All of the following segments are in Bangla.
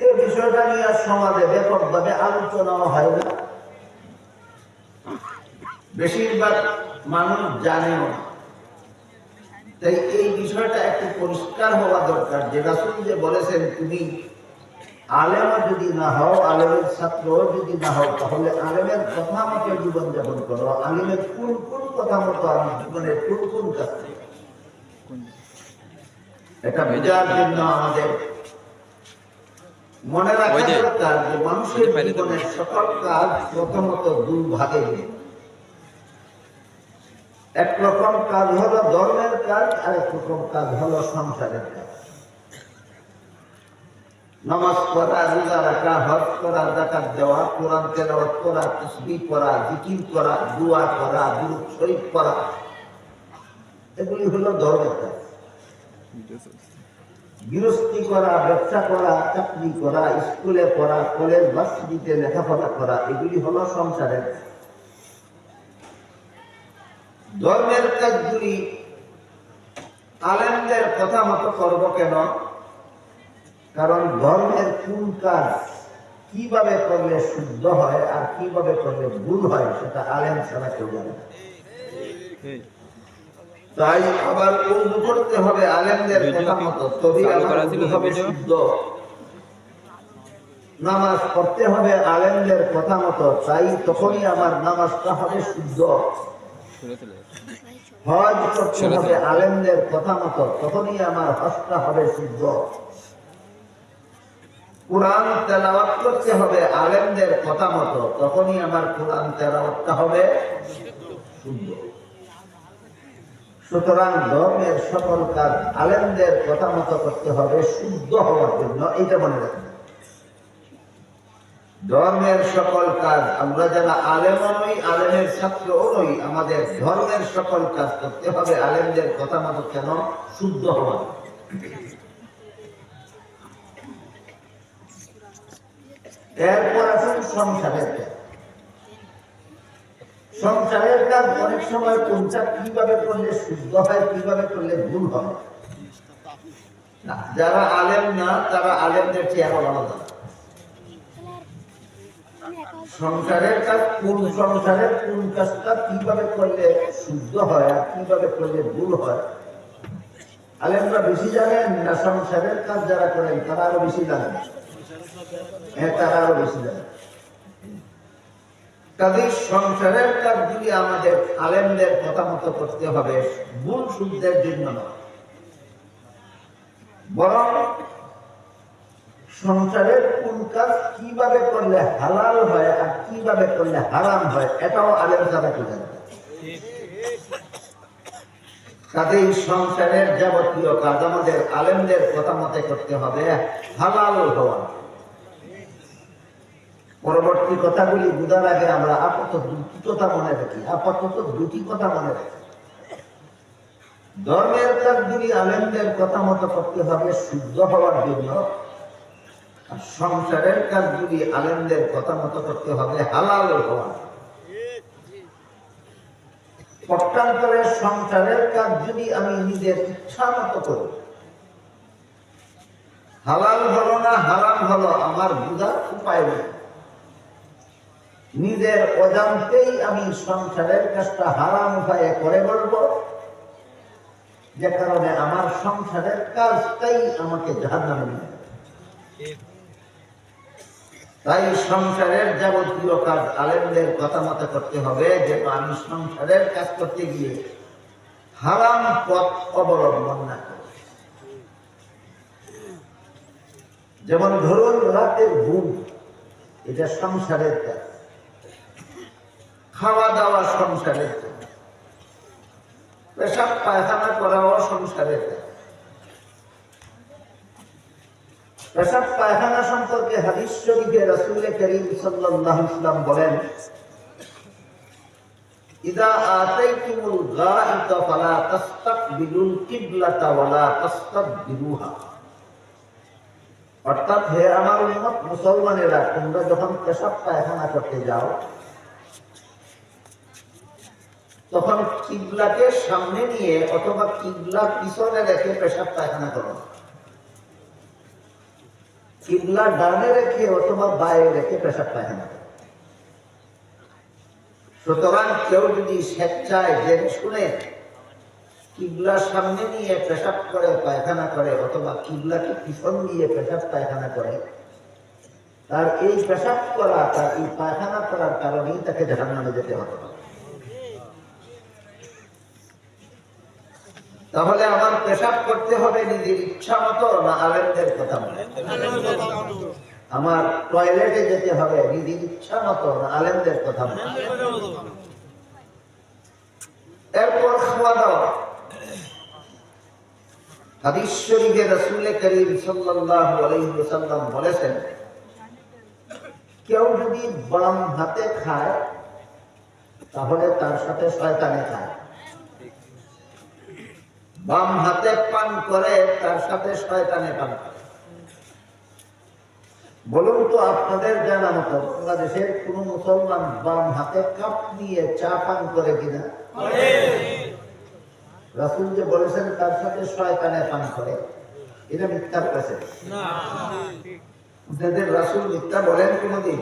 এই বিষয়টা নিয়ে সমাজে ব্যাপকভাবে আলোচনাও হয় না, বেশিরভাগ মানুষ জানেও না। তাই এই বিষয়টা একটু পরিষ্কার হওয়া দরকার যে রাসূল যে বলেছেন তুমি আলেম যদি না হও, আলেমের ছাত্র যদি না হও, তাহলে আলেমের কথা মতো জীবনযাপন করো। আলেমের কোন কোন কথা মতো আমি জীবনের কোন কোন কাজ করি, এটা বোঝার জন্য আমাদের মনে রাখা দরকার যে মানুষের জীবনের সকল কাজ প্রথমত দুই ভাগে। এক রকম কাজ হলো ধর্মের কাজ, আর এক রকম কাজ হলো সংসারের কাজ। নামাজ পড়া, রোজা রাখা, হজ করা, যাকাত দেওয়া, কোরআন তেলাওয়াত করা, তাসবিহ করা, জিকির করা, দোয়া করা, দুরূদ শরীফ পড়া, এগুলি হলো ধর্মের কাজ। গৃহস্থী করা, ব্যবসা করা, চাকরি করা, স্কুলে পড়া, কলেজ ভার্সিটিতে লেখাপড়া করা, এগুলি হলো সংসারের কাজ। ধর্মের কাজগুলি আলেমদের কথা মতো করব কেন? কারণ ধর্মের কোন কাজ কিভাবে করলে শুদ্ধ হয় আর কিভাবে করলে ভুল হয় সেটা আলেম ছাড়া কেউ জানে না। তাই আবার উর্দু করতে হবে আলেমদের কথা মতো, তবে হবে শুদ্ধ। নামাজ পড়তে হবে আলেমদের কথা মতো, তাই তখনই আমার নামাজটা হবে শুদ্ধ। হজ করতে হবে আলেমদের কথা মতো, তখনই আমার হজটা হবে শুদ্ধ। কোরআন তেলাওয়াত করতে হবে আলেমদের কথা মতো, তখনই আমার কোরআন তেলাওয়াতটা হবে শুদ্ধ। সুতরাং ধর্মের সকল কাজ আলেমদের কথা মতো করতে হবে শুদ্ধ হওয়ার জন্য, এইটা মনে রাখবেন। ধর্মের সকল কাজ আমরা যারা আলেম নই, আলেমের ছাত্র নই, আমাদের ধর্মের সকল কাজ করতে হবে আলেমদের কথা মতো। কেন? শুদ্ধ হওয়া। এরপর আসুন সংসারের কাজ। সংসারের কাজ অনেক সময় কোনটা কিভাবে করলে শুদ্ধ হয়, কিভাবে করলে ভুল হয়, যারা আলেম না তারা আলেমদের চেয়ে আরো আলাদা। সংসারের কাজ সংসারের কোন কাজটা কিভাবে করলে শুদ্ধ হয় আর কিভাবে করলে ভুল হয়, আলেমরা বেশি জানেন না সংসারের কাজ যারা করেন তারা আরো বেশি জানেন? হ্যাঁ, তারা আরো বেশি জানেন। কাজেই সংসারের কাজগুলি আমাদের আলেমদের কথা মতো করতে হবে, ভুল শুদ্ধের জন্য নয়। বরং সংসারের কোন কাজ কিভাবে করলে হালাল হয় আর কিভাবে করলে হারাম হয়, এটাও আলেম ছাড়া কি জানে। কাজেই সংসারের যাবতীয় কাজ আমাদের আলেমদের কথা মতে করতে হবে, হালাল হওয়া। পরবর্তী কথাগুলি বোঝার আগে আমরা আপাতত দুটি কথা মনে রাখি। ধর্মের কাজগুলি আলেমদের কথা মতো করতে হবে শুদ্ধ হওয়ার জন্য, আর সংসারের কাজগুলি আলেমদের কথা মতো করতে হবে হালাল হওয়ার। পক্ষান্তরে সংসারের কাজ যদি আমি নিজের ইচ্ছা মতো করি, হালাল হলো না হারাম হলো আমার বুঝার উপায় নেই। নিজের অজান্তেই আমি সংসারের কাজটা হারাম উপায়ে করে বলবো, যে কারণে আমার সংসারের কাজটাই আমাকে জাহান্নামে নিয়ে যাবে। তাই সংসারের যাবতীয় কাজ আলেমদের কথা মতো করতে হবে, যে আমি সংসারের কাজ করতে গিয়ে হারাম পথ অবলম্বন না করি। যেমন ধরুন রাতের ঘুম, এটা সংসারের কাজ। খাওয়া দাওয়া সংসারের কাজ। পেশাব পায়খানা করাও সংসারের কাজ। পেশাব পায়খানা সম্পর্কে হাদিস শরীফে রাসূল করিম সাল্লাল্লাহু আলাইহি ওয়াসাল্লাম বলেন, ইদা আতাইতুমুল গায়িতা ফালা তাস্তাকবিলুল কিবলাতা ওয়ালা তাস্তাদবিরুহা। অর্থাৎ, হে আমার উম্মত মুসলমানেরা, তোমরা যখন পেশাব পায়খানা করতে যাও তখন কিবলাকে সামনে নিয়ে অথবা কিবলা পিছনে রেখে পেশাব পায়খানা করো। কিবলা ডানে রেখে অথবা বাইরে রেখে পেশাব পায়খানা করে। সুতরাং কেউ যদি স্বেচ্ছায় জেনে শুনে কিবলার সামনে নিয়ে পেশাব করে পায়খানা করে অথবা কিবলাকে পিছন দিয়ে পেশাব পায়খানা করে, তার এই পেশাব করা, তার এই পায়খানা করার কারণেই তাকে জাহান্নামে যেতে হবে। তাহলে আমার পেশাব করতে হবে নিজের ইচ্ছা মতো না আলেমদের কথা মতো? আমার টয়লেটে যেতে হবে নিজের ইচ্ছা মতো না আলেমদের কথা মতো? এরপর খাওয়া দাওয়া। হাদিস শরীফে রাসূল করিম সাল্লাল্লাহু আলাইহি ওয়াসাল্লাম বলেছেন, কেউ যদি বাম হাতে খায় তাহলে তার সাথে শয়তানে খায়, বাম হাতে পান করে তার সাথে শয়তানে পান করে। বলুন তো আপনাদের জানা মতো বাংলাদেশের কোন মুসলমান বাম হাতে কাপ নিয়ে চা পান করে কিনা? রাসূল যে বলেছেন তার সাথে শয়তানে পান করে, এটা মিথ্যা বলেছেন? আপনাদের রাসূল মিথ্যা বলেন কোনদিন?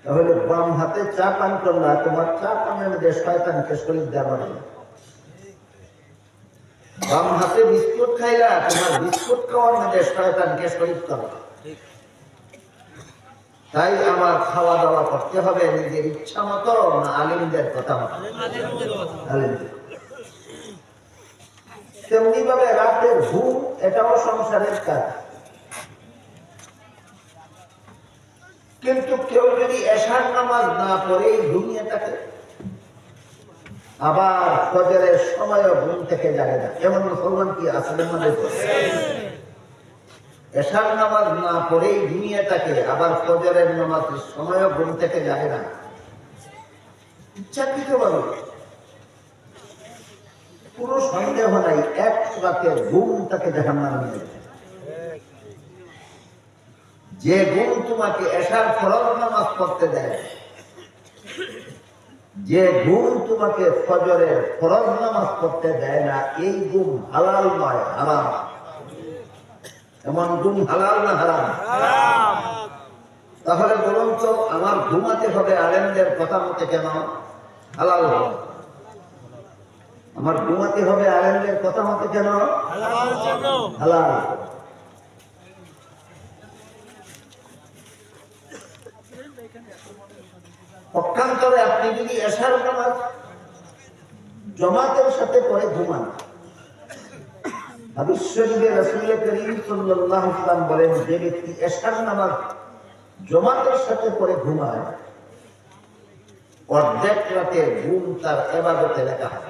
তাহলে বাম হাতে চা পান করলা, তোমার চা পানের মধ্যে শয়তানকে শরীর দেওয়া হবে। বাম হাতে বিস্কুট খাইলা, তোমার বিস্কুট খাওয়ার মধ্যে শয়তানকে শরীর করবে। তাই আমার খাওয়া দাওয়া করতে হবে নিজের ইচ্ছা মতো না আলিমদের কথা মতো? তেমনি ভাবে রাতের ঘুম, এটাও সংসারের কাজ। কিন্তু কেউ যদি এশার নামাজ না পড়েই ঘুমিয়ে থাকে, আবার ফজরের সময়ও ঘুম থেকে জাগে না, এমন মুসলমান কি আসলে? মানে এশার নামাজ না পড়েই ঘুমিয়ে থাকে, আবার ফজরের নামাজের সময়ও ঘুম থেকে জাগে না, ইচ্ছাকৃত ভাবে, পুরো সন্দেহ নাই এক রাতের ঘুম তাকে জাহান্নামে নিয়ে যাবে। যে ঘুম তোমাকে এশার ফরজ নামাজ পড়তে দেয়, যে ঘুম তোমাকে ফজরের ফরজ নামাজ পড়তে দেয় না, এই ঘুম হালাল নয়, হারাম। এমন ঘুম হালাল না হারাম? তাহলে বলুন তো, আমার ঘুমাতে হবে আলেমদের কথা মতে কেন? হালাল হবে। আমার ঘুমাতে হবে আলেমদের কথা মতে কেন? হালাল। পক্ষান্তরে আপনি যদি এশার নামাজ জমাতের সাথে পড়ে ঘুমান, হাদিস শরীফে রাসূল করিম সাল্লাল্লাহু আলাইহি ওয়াসাল্লাম বলেন, যে ব্যক্তি এশার নামাজ জমাতের সাথে পড়ে ঘুমায়, অর্ধেক রাতের ঘুম তার ইবাদতে লেখা হয়।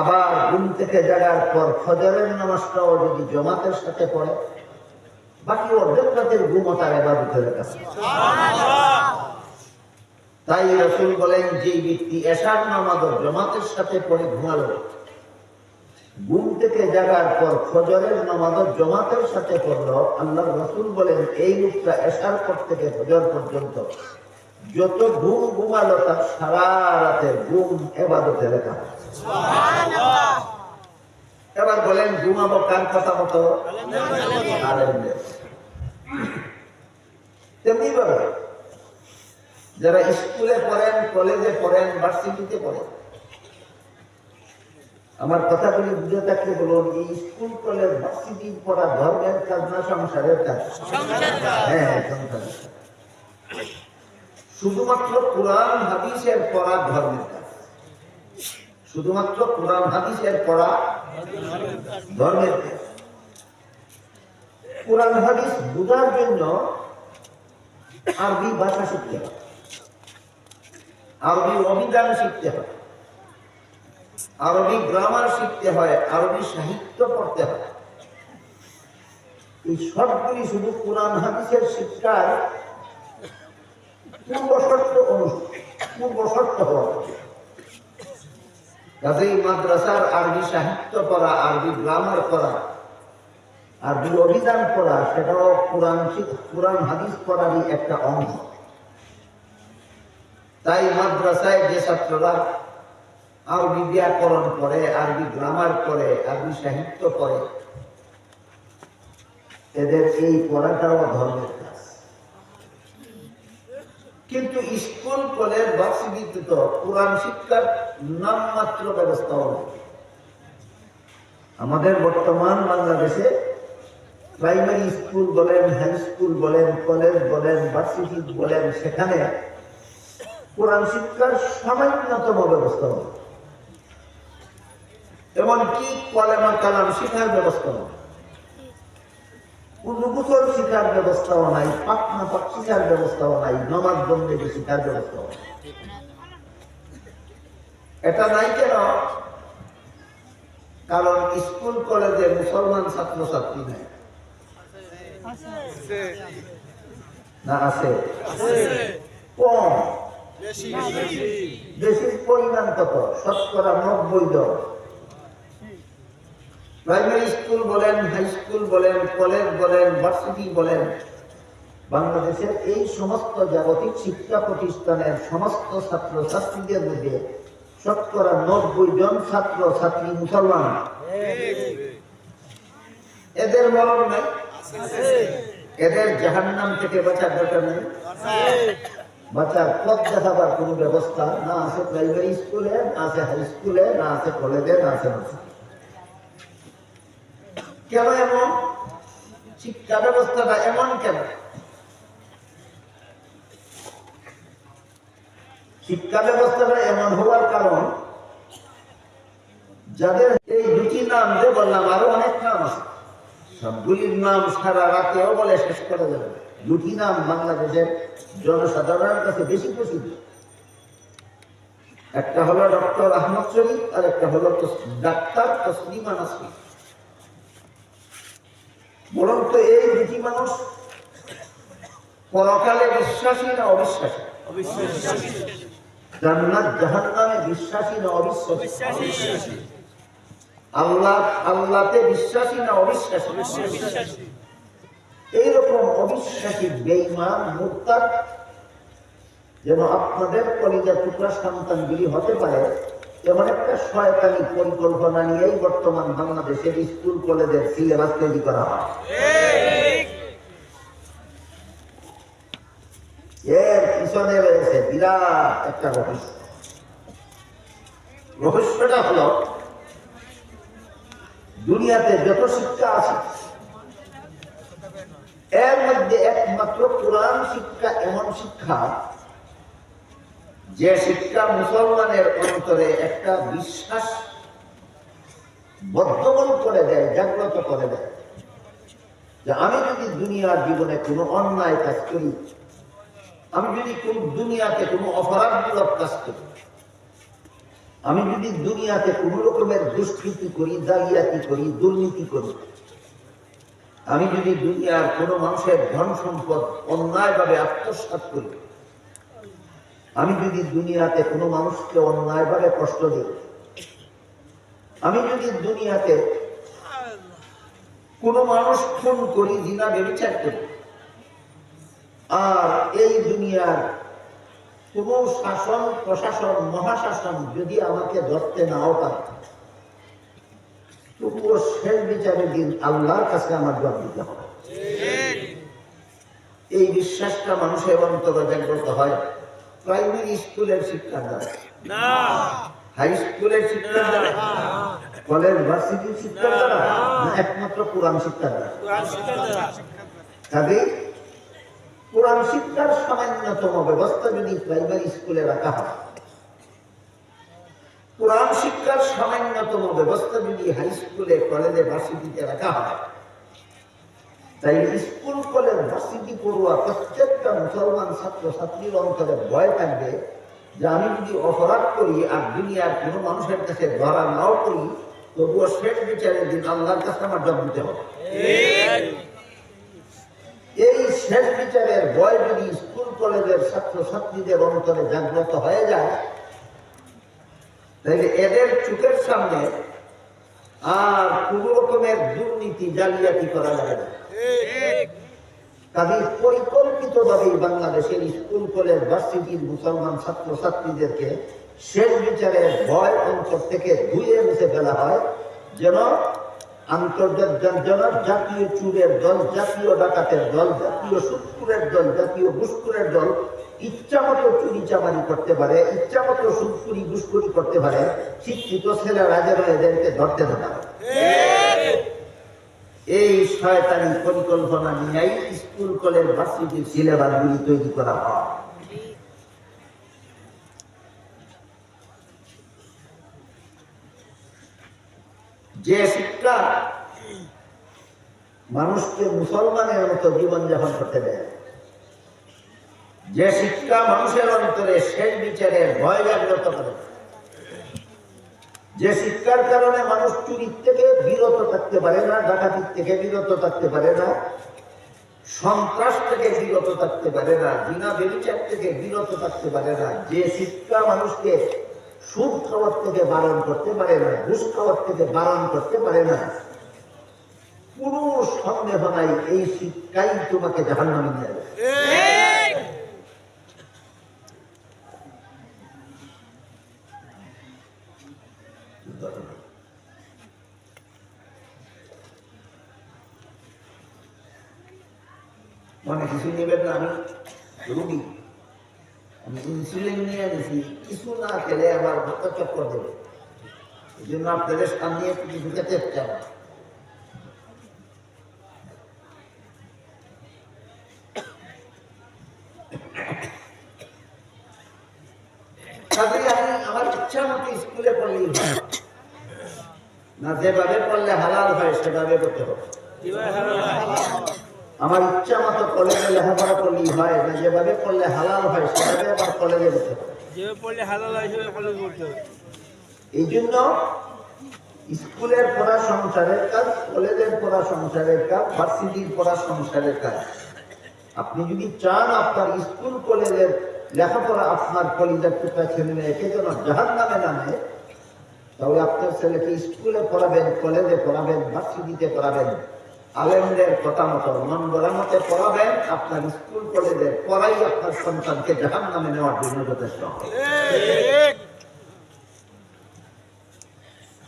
আবার ঘুম থেকে জাগার পর ফজরের নামাজটাও যদি জমাতের সাথে পড়ে, বাকি অর্ধেক রাতের ঘুমও তার ইবাদতে লেখা হয়। তাই রাসূল বলেন, যে ব্যক্তি এশার নামাজ জমাতের সাথে পড়ে ঘুমালো, ঘুম থেকে জাগার পর ফজরের নামাজ জমাতের সাথে পড়লো, আল্লাহর রাসূল বলেন এই লোকটা এশার পর থেকে ফজর পর্যন্ত যত ঘুম ঘুমালো তার সারা রাতের ঘুম ইবাদতে লেখা হয়। সুবহানাল্লাহ। এবার বলেন ঘুমাবো কার কথা মতো? আলেমদের। তেমনি ভাবে যারা স্কুলে পড়েন, কলেজে পড়েন, ভার্সিটিতে পড়েন, আমার কথাগুলি বুঝে থাকলে বলুন, এই স্কুল কলেজ ভার্সিটি পড়া ধর্মের কাজ না সংসারের কাজ? হ্যাঁ, সংসারের কাজ। শুধুমাত্র কোরআন হাদিসের পড়া ধর্মের কাজ, শুধুমাত্র কোরআন হাদিসের পড়া ধর্মের কাজ। কোরআন হাদিস বোঝার জন্য আরবি ভাষা শিখতে হয়, আরবি অভিধান শিখতে হয়, আরবি গ্রামার শিখতে হয়, আরবি সাহিত্য পড়তে হয়। এই সবগুলি শুধু কোরআন হাদিসের শিক্ষার পূর্বশর্ত হওয়া। কাজেই মাদ্রাসার আরবি সাহিত্য পড়া, আরবি গ্রামার পড়া, আরবি অভিধান পড়া, সেটাও কোরআন হাদিস পড়ারই একটা অংশ। তাই মাদ্রাসায় যে ছাত্ররা আরবি ব্যাকরণ পড়ে, আরবি গ্রামার পড়ে, আরবি সাহিত্য পড়ে। এদের এই পড়াটাও ধর্মের কাজ। কিন্তু স্কুল কলেজ ভার্সিটিতে তো কোরআন শিক্ষার নামমাত্র ব্যবস্থাও নেই। আমাদের বর্তমান বাংলাদেশে প্রাইমারি স্কুল বলেন, হাই স্কুল বলেন, কলেজ বলেন, ভার্সিটি বলেন, সেখানে কোরআন শিক্ষার সামান্যতম ব্যবস্থা নেই। এমনকি কলেমা কালাম শিক্ষার ব্যবস্থা নেই, গোসল শিক্ষার ব্যবস্থাও নাই, পাকনা পাক শিক্ষার ব্যবস্থাও নাই, নমাজ বন্দেগী শিক্ষার ব্যবস্থাও নাই। এটা নাই কেন? কারণ স্কুল কলেজে মুসলমান ছাত্রছাত্রী নাই। না আছে? কম। বেশির পরিমাণ কত? শতকরা 90 জন। প্রাইমারি স্কুল বলেন, হাই স্কুল বলেন, কলেজ বলেন, ভার্সিটি বলেন, বাংলাদেশের এই সমস্ত জাগতিক শিক্ষা প্রতিষ্ঠানের সমস্ত ছাত্রছাত্রীদের মধ্যে শতকরা 90 জন ছাত্র ছাত্রী মুসলমান। এদের মরণ নাই? এদের জাহান্নাম থেকে বাঁচার দরকার নেই? বাঁচার পথ দেখাবার কোন ব্যবস্থা না আছে প্রাইমারি স্কুলে, না আছে হাই স্কুলে, না আছে কলেজে, না আছে ভার্সিটি। কেন এমন? শিক্ষা ব্যবস্থাটা এমন কেন? শিক্ষা ব্যবস্থাটা এমন হওয়ার কারণ, যাদের এই দুটি নাম যে বললাম, আরো অনেক নাম আছে, সবগুলির নাম সারা রাতেও বলে শেষ করা যাবে। দুটি নাম বাংলাদেশের জনসাধারণের কাছে বেশি প্রসিদ্ধ। একটা হলো ডক্টর আহমদ শরীফ, আর একটা হলো ডাক্তার তসলিমা নাসরিন। বরং তো এই দুটি মানুষ পরকালে বিশ্বাসী না অবিশ্বাসী? জান্নাত জাহান্নামে বিশ্বাসী না অবিশ্বাসী? আল্লাহতে বিশ্বাসী না অবিশ্বাসী? এইরকম অবিশ্বাসী বেঈমান মুরতাদ যেন আপনাদের কলিজার টুকরা সন্তানগুলি হতে পারে, এমন একটা শয়তানি পরিকল্পনা নিয়েই বর্তমান বাংলাদেশের স্কুল কলেজের সিলেবাস তৈরি করা হয়। এর পিছনে রয়েছে বিরাট একটা রহস্য। রহস্যটা হলো, দুনিয়াতে যত শিক্ষা আছে এর মধ্যে একমাত্র কোরআন শিক্ষা এমন শিক্ষা, যে শিক্ষা মুসলমানের অন্তরে একটা বিশ্বাস বদ্ধমূল করে দেয়, জাগ্রত করে দেয়, যে আমি যদি দুনিয়ার জীবনে কোনো অন্যায় কাজ করি, আমি যদি কোন দুনিয়াতে কোনো অপরাধমূলক কাজ করি, আমি যদি দুনিয়াতে কোনো রকমের দুষ্কৃতি করি, জালিয়াতি করি, দুর্নীতি করি, আমি যদি দুনিয়ার কোনো মানুষের ধন সম্পদ অন্যায়ভাবে আত্মসাৎ করি, আমি যদি দুনিয়াতে কোনো মানুষকে অন্যায়ভাবে কষ্ট দিই, আমি যদি দুনিয়াতে কোনো মানুষ খুন করি, জিনা ব্যভিচার করি, আর এই দুনিয়ার কোন শাসন প্রশাসন মহাশাসন যদি আমাকে ধরতে নাও পারে, তবুও শেষ বিচারের দিন আল্লাহর কাছে আমার জবাব দিতে হবে। এই বিশ্বাসটা মানুষের অন্তরে জাগ্রত হয় প্রাইমারি স্কুলের শিক্ষার দ্বারা, হাই স্কুলের শিক্ষার দ্বারা, কলেজ ভার্সিটির শিক্ষার দ্বারা, একমাত্র কোরআন শিক্ষার দ্বারা। কাজেই কোরআন শিক্ষার সামান্যতম ব্যবস্থা যদি প্রাইমারি স্কুলে রাখা হয়, কোরআন শিক্ষার সামান্যতম ব্যবস্থা যদি হাই স্কুলে, কলেজে, ভার্সিটিতে রাখা হয়, তাই স্কুল কলেজ ভার্সিটি পড়ুয়া প্রত্যেকটা মুসলমান ছাত্র ছাত্রীর অন্তরে ভয় থাকবে যে আমি যদি অপরাধ করি আর দুনিয়ার কোনো মানুষের কাছে ধরা নাও করি, তবুও শেষ বিচারের দিন আল্লাহর কাছে আমার জবাব দিতে হবে। এই শেষ বিচারের ভয় যদি স্কুল কলেজের ছাত্র ছাত্রীদের অন্তরে জাগ্রত হয়ে যায়, তাহলে এদের চোখের সামনে আর কোন রকমের দুর্নীতি জালিয়াতি করা যাবে না। কাজে পরিকল্পিতভাবেই বাংলাদেশের স্কুল কলেজ ভার্সিটির মুসলমান ছাত্র ছাত্রীদেরকে শেষ বিচারের ভয় অন্তর থেকে ধুয়ে মুছে ফেলা হয়, যেন জাতীয় চুরের দল, জাতীয় ডাকাতের দল, জাতীয় সুৎখুরের দল, জাতীয় ঘুষখোরের দল ইচ্ছা মতো চুরি চামারি করতে পারে, ইচ্ছা মতো সুৎখুরি ঘুষখুরি করতে পারে, শিক্ষিত ছেলেরা যেন এদেরকে ধরতে না পারে। এই শয়তানি পরিকল্পনা নিয়েই স্কুল কলেজ ভার্সিটির সিলেবাসগুলি তৈরি করা হয়। যে শিক্ষা মানুষকে মুসলমানের মতো জীবনযাপন করতে দেয়, যে শিক্ষা মানুষের অন্তরে শেষ বিচারের ভয় জাগ্রত করে, যে শিক্ষার কারণে মানুষ চুরির থেকে বিরত থাকতে পারে না, ডাকাতির থেকে বিরত থাকতে পারে না, সন্ত্রাস থেকে বিরত থাকতে পারে না, জিনা ব্যভিচার থেকে বিরত থাকতে পারে না, যে শিক্ষা মানুষকে সুদ খাওয়ার থেকে বারণ করতে পারে না, ঘুষ খাওয়ার থেকে বারণ করতে পারে না, কোনো সন্দেহ নাই এই শিক্ষাই তোমাকে জাহান্নামে নিয়ে যাবে। মনে কিছু নেবেন না, আমি রুগী, আমি ইনসুলিন নিয়ে এনেছি, কিছু না খেলে আমার মাথা চক্কর দেবে, এই জন্য আপনাদের সামনে একটু কিছু খেতে চাই। আমি আমার ইচ্ছা মতো স্কুলে পড়লেই না, যেভাবে পড়লে হালাল হয় সেভাবে করতে হবে। আমার ইচ্ছা মতো কলেজে লেখাপড়া করলেই হয় না, যেভাবে পড়লে হালাল হয় সেভাবে আবার কলেজে করতে হবে। এই জন্য স্কুলের পড়া সংসারের কাজ, কলেজের পড়া সংসারের কাজ, ভার্সিটির পড়া সংসারের কাজ। আপনি যদি চান আপনার স্কুল কলেজের লেখাপড়া আপনার কলেজের টুকরা ছেলে মেয়েকে যেন জাহান্নামে নামে, তাহলে আপনার ছেলেকে স্কুলে পড়াবেন, কলেজে পড়াবেন, ভার্সিটিতে পড়াবেন, আলেমদের কথা মতো মন গড়া মতে পড়াবেন। আপনার স্কুল কলেজের পড়াই আপনার সন্তানকে জাহান্নামে নেওয়ার জন্য যথেষ্ট।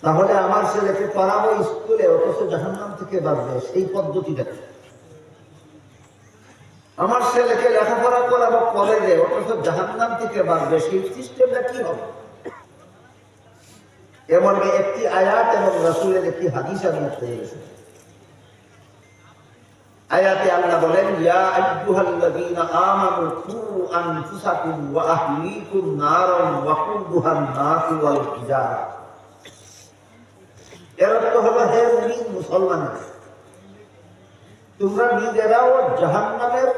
তাহলে আমার ছেলেকে পড়াবো স্কুলে, অথচ জাহান্নাম থেকে বাঁচবে, সেই পদ্ধতিটা। আমার ছেলেকে লেখাপড়া করাবো কলেজে, অথচ জাহান্নাম থেকে বাঁচবে, সেই সিস্টেমটা কি হবে? এমনকি একটি আয়াত এবং রাসূলের একটি হাদিস আমি পেয়ে গেছি। আয়াতে আল্লাহ বলেন, ইয়া আইয়ুহাল্লাযীনা আমানু কু আনফুসাকুম ওয়া আহলিকুম নারান ওয়াকুদুহান নাসু ওয়াল হিজারা। এর অর্থ হলো, হে মুমিন মুসলমান, তোমরা নিজেরাও জাহান্নামের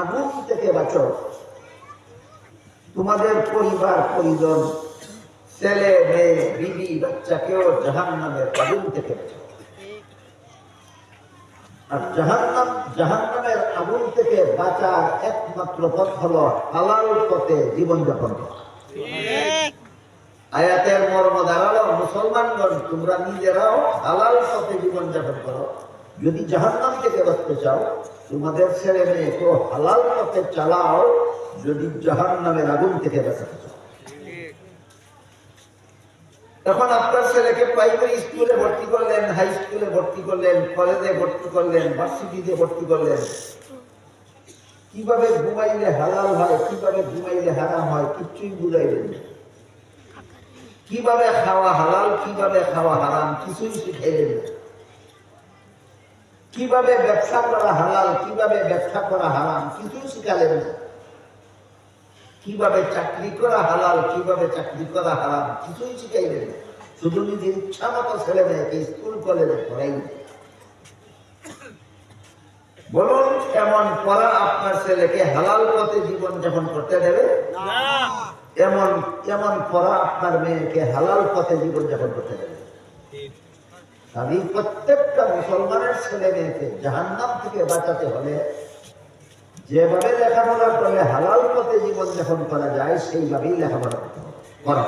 আগুন থেকে বাঁচো, তোমাদের পরিবার পরিজন, ছেলে মেয়ে বিবি বাচ্চাকেও জাহান্নামের আগুন থেকে বাঁচো। আর জাহান্নামের আগুন থেকে বাঁচার একমাত্র পথ হলো হালাল পথে জীবনযাপন করা। আয়াতের মর্ম দাঁড়ালো, মুসলমানগণ তোমরা নিজেরাও হালাল পথে জীবনযাপন করো, যদি জাহান্নাম থেকে বাঁচতে চাও তোমাদের ছেলে মেয়েকেও হালাল পথে চালাও, যদি জাহান্নামের আগুন থেকে বাঁচাতে চাও। তখন আপনার ছেলেকে প্রাইমারি স্কুলে ভর্তি করলেন, হাই স্কুলে ভর্তি করলেন, কলেজে ভর্তি করলেন, ভার্সিটিতে ভর্তি করলেন, কিভাবে ঘুমাইলে হালাল হয়, কিভাবে ঘুমাইলে হারাম হয় কিচ্ছুই বুঝাইলেন না। কিভাবে খাওয়া হালাল, কিভাবে খাওয়া হারাম কিছুই শিখাইলেন না। কিভাবে ব্যবসা করা হালাল, কিভাবে ব্যবসা করা হারাম কিছুই শিখালেন না। কিভাবে চাকরি করা হালাল, কিভাবে চাকরি করা হারাম কিছুই শিখাইলেন না। শুধু নিজের ইচ্ছা মতো ছেলে মেয়েকে স্কুল কলেজে পড়াই। বলুন, এমন পড়া আপনার ছেলেকে হালাল পথে জীবনযাপন করতে দেবে? এমন পড়া আপনার মেয়েকে হালাল পথে জীবনযাপন করতে দেবে? আমি প্রত্যেকটা মুসলমানের ছেলে মেয়েকে জাহান্নাম থেকে বাঁচাতে হলে যেভাবে লেখাপড়া করলে হালাল পথে জীবনযাপন করা যায় সেইভাবেই লেখাপড়া করা।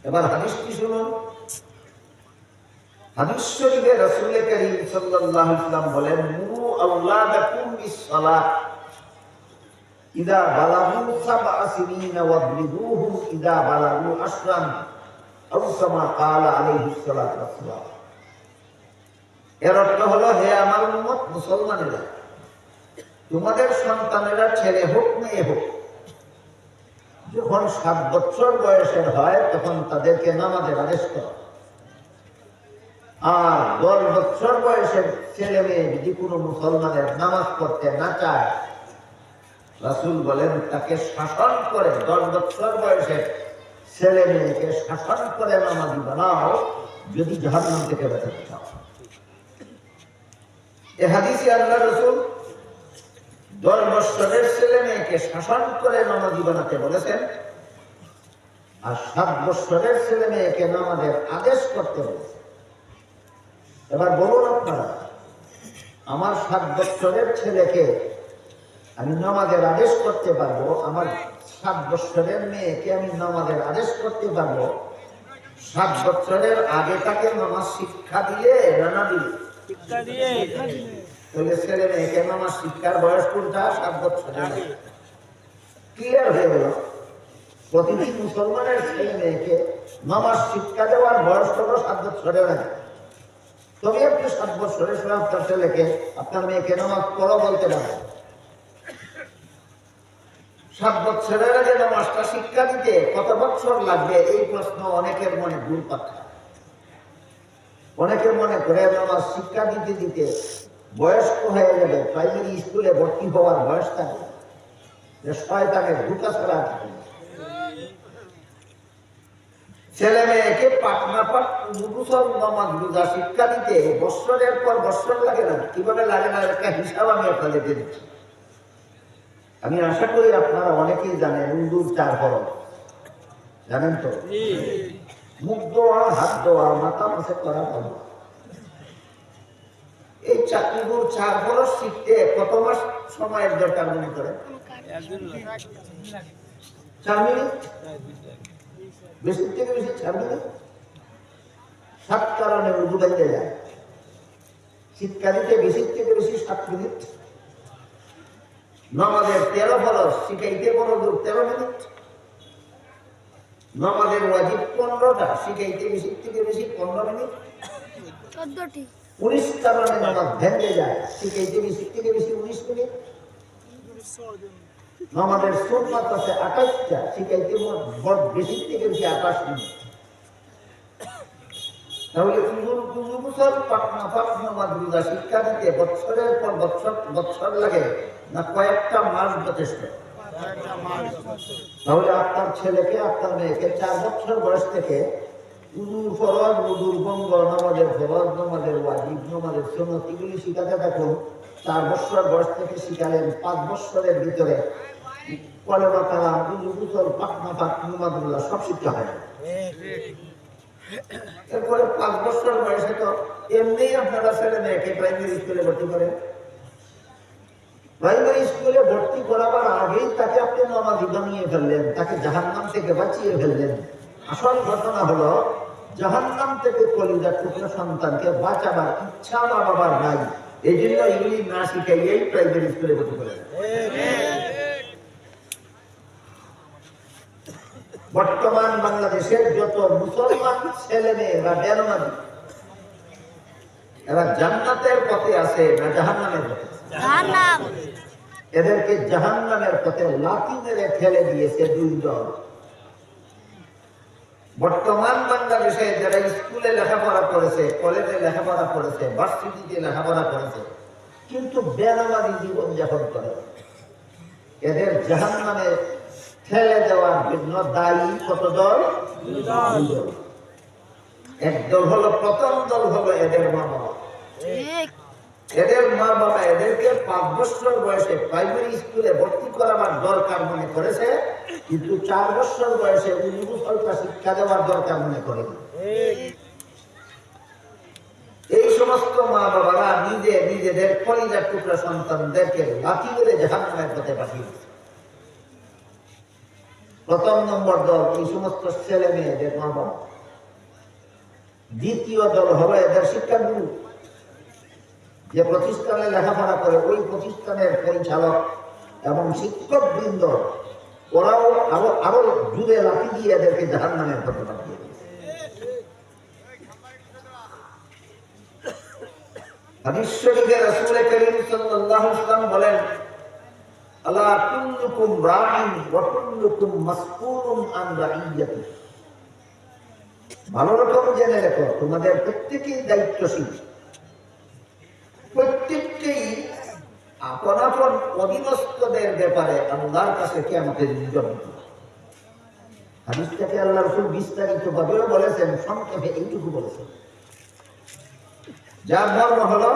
এবার হাদিসটি শুনুন। হাদিস শরীফে রাসূল কারীম সাল্লাল্লাহু আলাইহি ওয়াসাল্লাম বলেন, মুরু আওলাদাকুম বিস-সালাত ইদা বালাগু সাবআ সিনিনা ওয়াদরিবুহুম ইদা বালাগু আশরান আও কামা ক্বালা আলাইহিস সালাতু ওয়াসসালাম। এর অর্থ হলো, হে আমার উম্মত মুসলমানেরা, তোমাদের সন্তানেরা ছেলে হোক মেয়ে হোক, যখন 7 বছর বয়সের হয় তখন তাদেরকে নামাজের আদেশ করো। আর 10 বছর বয়সের ছেলে মেয়ে যদি কোনো মুসলমানের নামাজ পড়তে না চায়, রাসূল বলেন তাকে শাসন করে, 10 বছর বয়সের ছেলে মেয়েকে শাসন করে নামাজি বানাও, যদি জাহান্নাম থেকে বাঁচাতে চাও। এই হাদিসে আল্লাহ রাসূল 10 বছরের ছেলে মেয়েকে শাসন করে নামাজি বানাতে বলেছেন, আর 7 বছরের ছেলে মেয়েকে নামাজের আদেশ করতে বলেছেন। এবার বলুন আপনারা, আমার 7 বছরের ছেলেকে আমি নামাজের আদেশ করতে পারবো, আমার 7 বছরের মেয়েকে আমি নামাজের আদেশ করতে পারবো, 7 বছরের আগে তাকে নামাজ শিক্ষা দিয়ে না দিলে? শিক্ষা দিয়ে। তাহলে ছেলে মেয়েকে নামাজ শিক্ষার বয়স কোনটা? 7 বছরের। ক্লিয়ার হয়ে গেল, প্রতিটি মুসলমানের ছেলে মেয়েকে নামাজ শিক্ষা দেওয়ার বয়স হলো 7 বছরের আগে। তবে আপনি 7 বছরের সময় আপনার ছেলেকে, আপনার মেয়েকে নামাজ পড়ো বলতে পারেন। 7 বছরের আগে নামাজটা শিক্ষা দিতে কত বছর লাগবে, এই প্রশ্ন অনেকের মনে ঘুরপাক খায়। অনেকে মনে করে নামাজ শিক্ষা দিতে দিতে বয়স্ক হয়ে যাবে, প্রাইমারি স্কুলে ভর্তি হওয়ার বয়স থাকে, যে শয়তানের ঢুকা ছাড়া থাকে। ছেলে মেয়েকে পাঠ না পাঠ মুসল নামাজ রোজা শিক্ষা দিতে বৎসরের পর বৎসর লাগে না। কিভাবে লাগে না, একটা হিসাব আমি আপনাদেরকে দিচ্ছি। আমি আশা করি আপনারা অনেকেই জানেন উর্দুর 4 হরফ, জানেন তো? মুখ দোয়া, হাত দোয়া, মাথা মুছে করা বন্ধ। এই চাকরিগুর 4 হরফ শিখতে কত মাস সময়ের দরকার মনে করেন? 4 মিনিট, বেশি থেকে বেশি 4 মিনিট। 7 কারণে উর্দু বাইতে যায়। শিক্ষা দিতে বেশি থেকে বেশি 7 মিনিট। নামাজের 13 ফরজ শিখাইতে 13 মিনিট। নামাজের ওয়াজিব 15টা শিখাইতে বেশি থেকে বেশি 15 মিনিট। 19 কারণে নামাজ ভেঙে যায়, শিখাইতে বেশি থেকে বেশি 19 মিনিট। নামাজের সুন্নাত আছে 28টা, শিখাইতে বেশি থেকে বেশি 28 মিনিট। তাহলে বছর পাটনা পাটনা মাদ্রাসা শিক্ষা দিতে বছরের পর বছর লাগে না কয়েকটা মাস যথেষ্ট? তাহলে আপনার ছেলেকে, আপনার মেয়েকে 4 বছর বয়স থেকে উজুর ফরজ, উজুর বঙ্গ, নামাজের ফরজ, নামাজের ওয়াজিব, নামাজের সুন্নাত এগুলি শিখাতে থাকুন। 4 বছর বয়স থেকে শিখালেন, 5 বছরের ভিতরে কলেমা কালাম, উজু গোসল, পাটনা পাটনা মাদ্রাসা সব শিক্ষা হয়। এরপরে 5 বছর বয়সে তো এমনি আপনারা ছেলে মেয়েকে প্রাইমারি স্কুলে ভর্তি করেন। প্রাইমারি স্কুলে ভর্তি করাবার আগেই তাকে আপনি নামাজি বানিয়ে ফেললেন, তাকে জাহান্নাম থেকে বাঁচিয়ে ফেললেন। আসল ঘটনা হলো, জাহান্নাম থেকে কলিজার টুকরা সন্তানকে বাঁচাবার ইচ্ছা মা বাবার নাই, এই জন্য এগুলি না শিখাইয়েই প্রাইমারি স্কুলে ভর্তি করেন। বর্তমান বাংলাদেশের যত মুসলমান ছেলে মেয়েরা বেনামাজি, এরা জান্নাতের পথে আছে না জাহান্নামের পথে? জাহান্নাম। এদেরকে জাহান্নামের পথে লাথি মেরে ফেলে দিয়েছে 2 দল। বর্তমান বাংলাদেশে যারা স্কুলে লেখাপড়া করেছে, কলেজে লেখাপড়া করেছে, ভার্সিটিতে লেখাপড়া করেছে, কিন্তু বেনামাজি জীবন যাপন করে, এদের জাহান্নামে ফেলে দেওয়ার জন্য দায়ী কত দল? 2 দল। এক দল হলো, প্রথম দল হলো এদের মা বাবা। এদের মা বাবা এদেরকে 5 বছর বয়সে প্রাইমারি স্কুলে ভর্তি করাবার দরকার মনে করেছে, কিন্তু 4 বছর বয়সে উন্মুক্ত শিক্ষা দেওয়ার দরকার মনে করে। এই সমস্ত মা বাবারা নিজেদের কলিজার টুকরা সন্তানদেরকে লাথি মেরে জাহান্নামের পথে পাঠিয়ে। প্রথম নম্বর দল এই সমস্ত ছেলে মেয়েদের মা বাবা। দ্বিতীয় দল হলো এদের শিক্ষাগুরু, যে প্রতিষ্ঠানে লেখাপড়া করে ওই প্রতিষ্ঠানের পরিচালক, এবং শিক্ষকবৃন্দ ওরাও আরো জুড়ে লাঠি দিয়ে এদেরকে জাহান্নামের পথে পাঠিয়ে দিয়েছে। হাদিস শরীফে রাসূল করিম সাল্লাল্লাহু আলাইহি ওয়াসাল্লাম বলেন, আলা কুল্লুকুম রাঈন ওয়া কুল্লুকুম মাসউলুন আন রাইয়াতি। ভালো রকম জেনে রেখো, তোমাদের প্রত্যেকেই দায়িত্বশীল, প্রত্যেককেই আপন আপন অধীনস্থদের ব্যাপারে আল্লাহর কাছে কিয়ামতের দিন জবাব দিতে। হাদিসটাকে আল্লাহ রাসূল বিস্তারিত ভাবেও বলেছেন, সংক্ষেপে এইটুকু বলেছেন, যার মর্ম হলো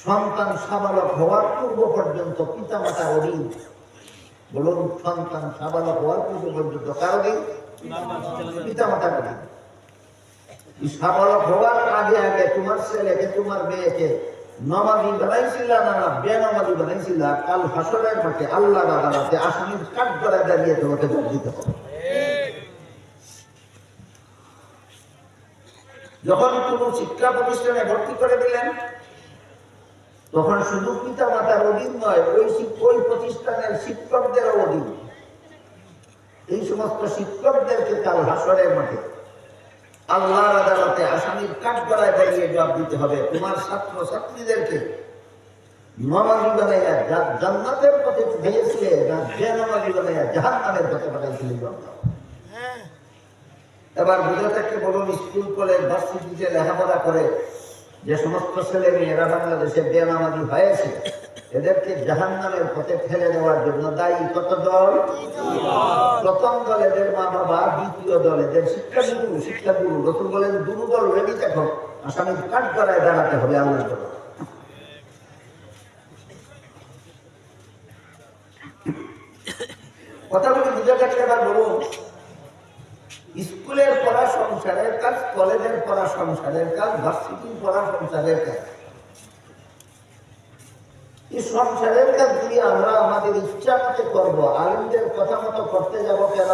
সন্তান সাবালক হওয়ার পূর্ব পর্যন্ত পিতামাতার অধীন। বলুন, সন্তান সাবালক হওয়ার পূর্ব পর্যন্ত কার অধীন? পিতামাতার অধীন। সাবালক হওয়ার আগে আগে তোমার ছেলেকে তোমার মেয়েকে নমাজি বানাইছিল না বেনমাজি বানাইছিল, কাল হাসরের মাঠে আল্লাহর আদালতে আসামির কাঠগড়ায় দাঁড়িয়ে তোমাকে জবাব দিতে হবে। যখন কোন শিক্ষা প্রতিষ্ঠানে ভর্তি করে দিলেন, তখন শুধু পিতা মাতার অধীন নয়, ওই প্রতিষ্ঠানের শিক্ষকদের অধীন। এই সমস্ত শিক্ষকদেরকে কাল হাসরের মাঠে আল্লাহর আদালতে আসামির কাঠগড়ায় দাঁড়িয়ে জবাব দিতে হবে। তোমার ছাত্র ছাত্রীদেরকে নমাজি বানাইয়া জান্নাতের পথে ভেজেছিলে না বেনমাজি বানাইয়া জাহান্নামের পথে পাঠাইছিলে? এবার বুঝে থাকতে বলুন, স্কুল কলেজ ভার্সিটিতে লেখাপড়া করে যে সমস্ত ছেলে মেয়েরা বাংলাদেশে বেনামাজি হয়েছে, এদেরকে জাহান্নামের পথে ফেলে দেওয়ার জন্য দায়ী কত দল? প্রথম দল এদের মা বাবা, দ্বিতীয় দল এদের শিক্ষাগুরু। রাসূল বলেন, দুটো দল রেডি থাকো, আসামির কাঠগড়ায় দাঁড়াতে হবে আল্লাহর জন্য। কথাগুলি বুঝে থাকলে এবার বলুন, স্কুলের পড়া সংসারের কাজ, কলেজের পড়া সংসারের কাজ, ভার্সিটির পড়া সংসারের কাজ। এই সংসারের কাজগুলি আমরা আমাদের ইচ্ছা মতো করবো, আলিমদের কথা মতো করতে যাব কেন?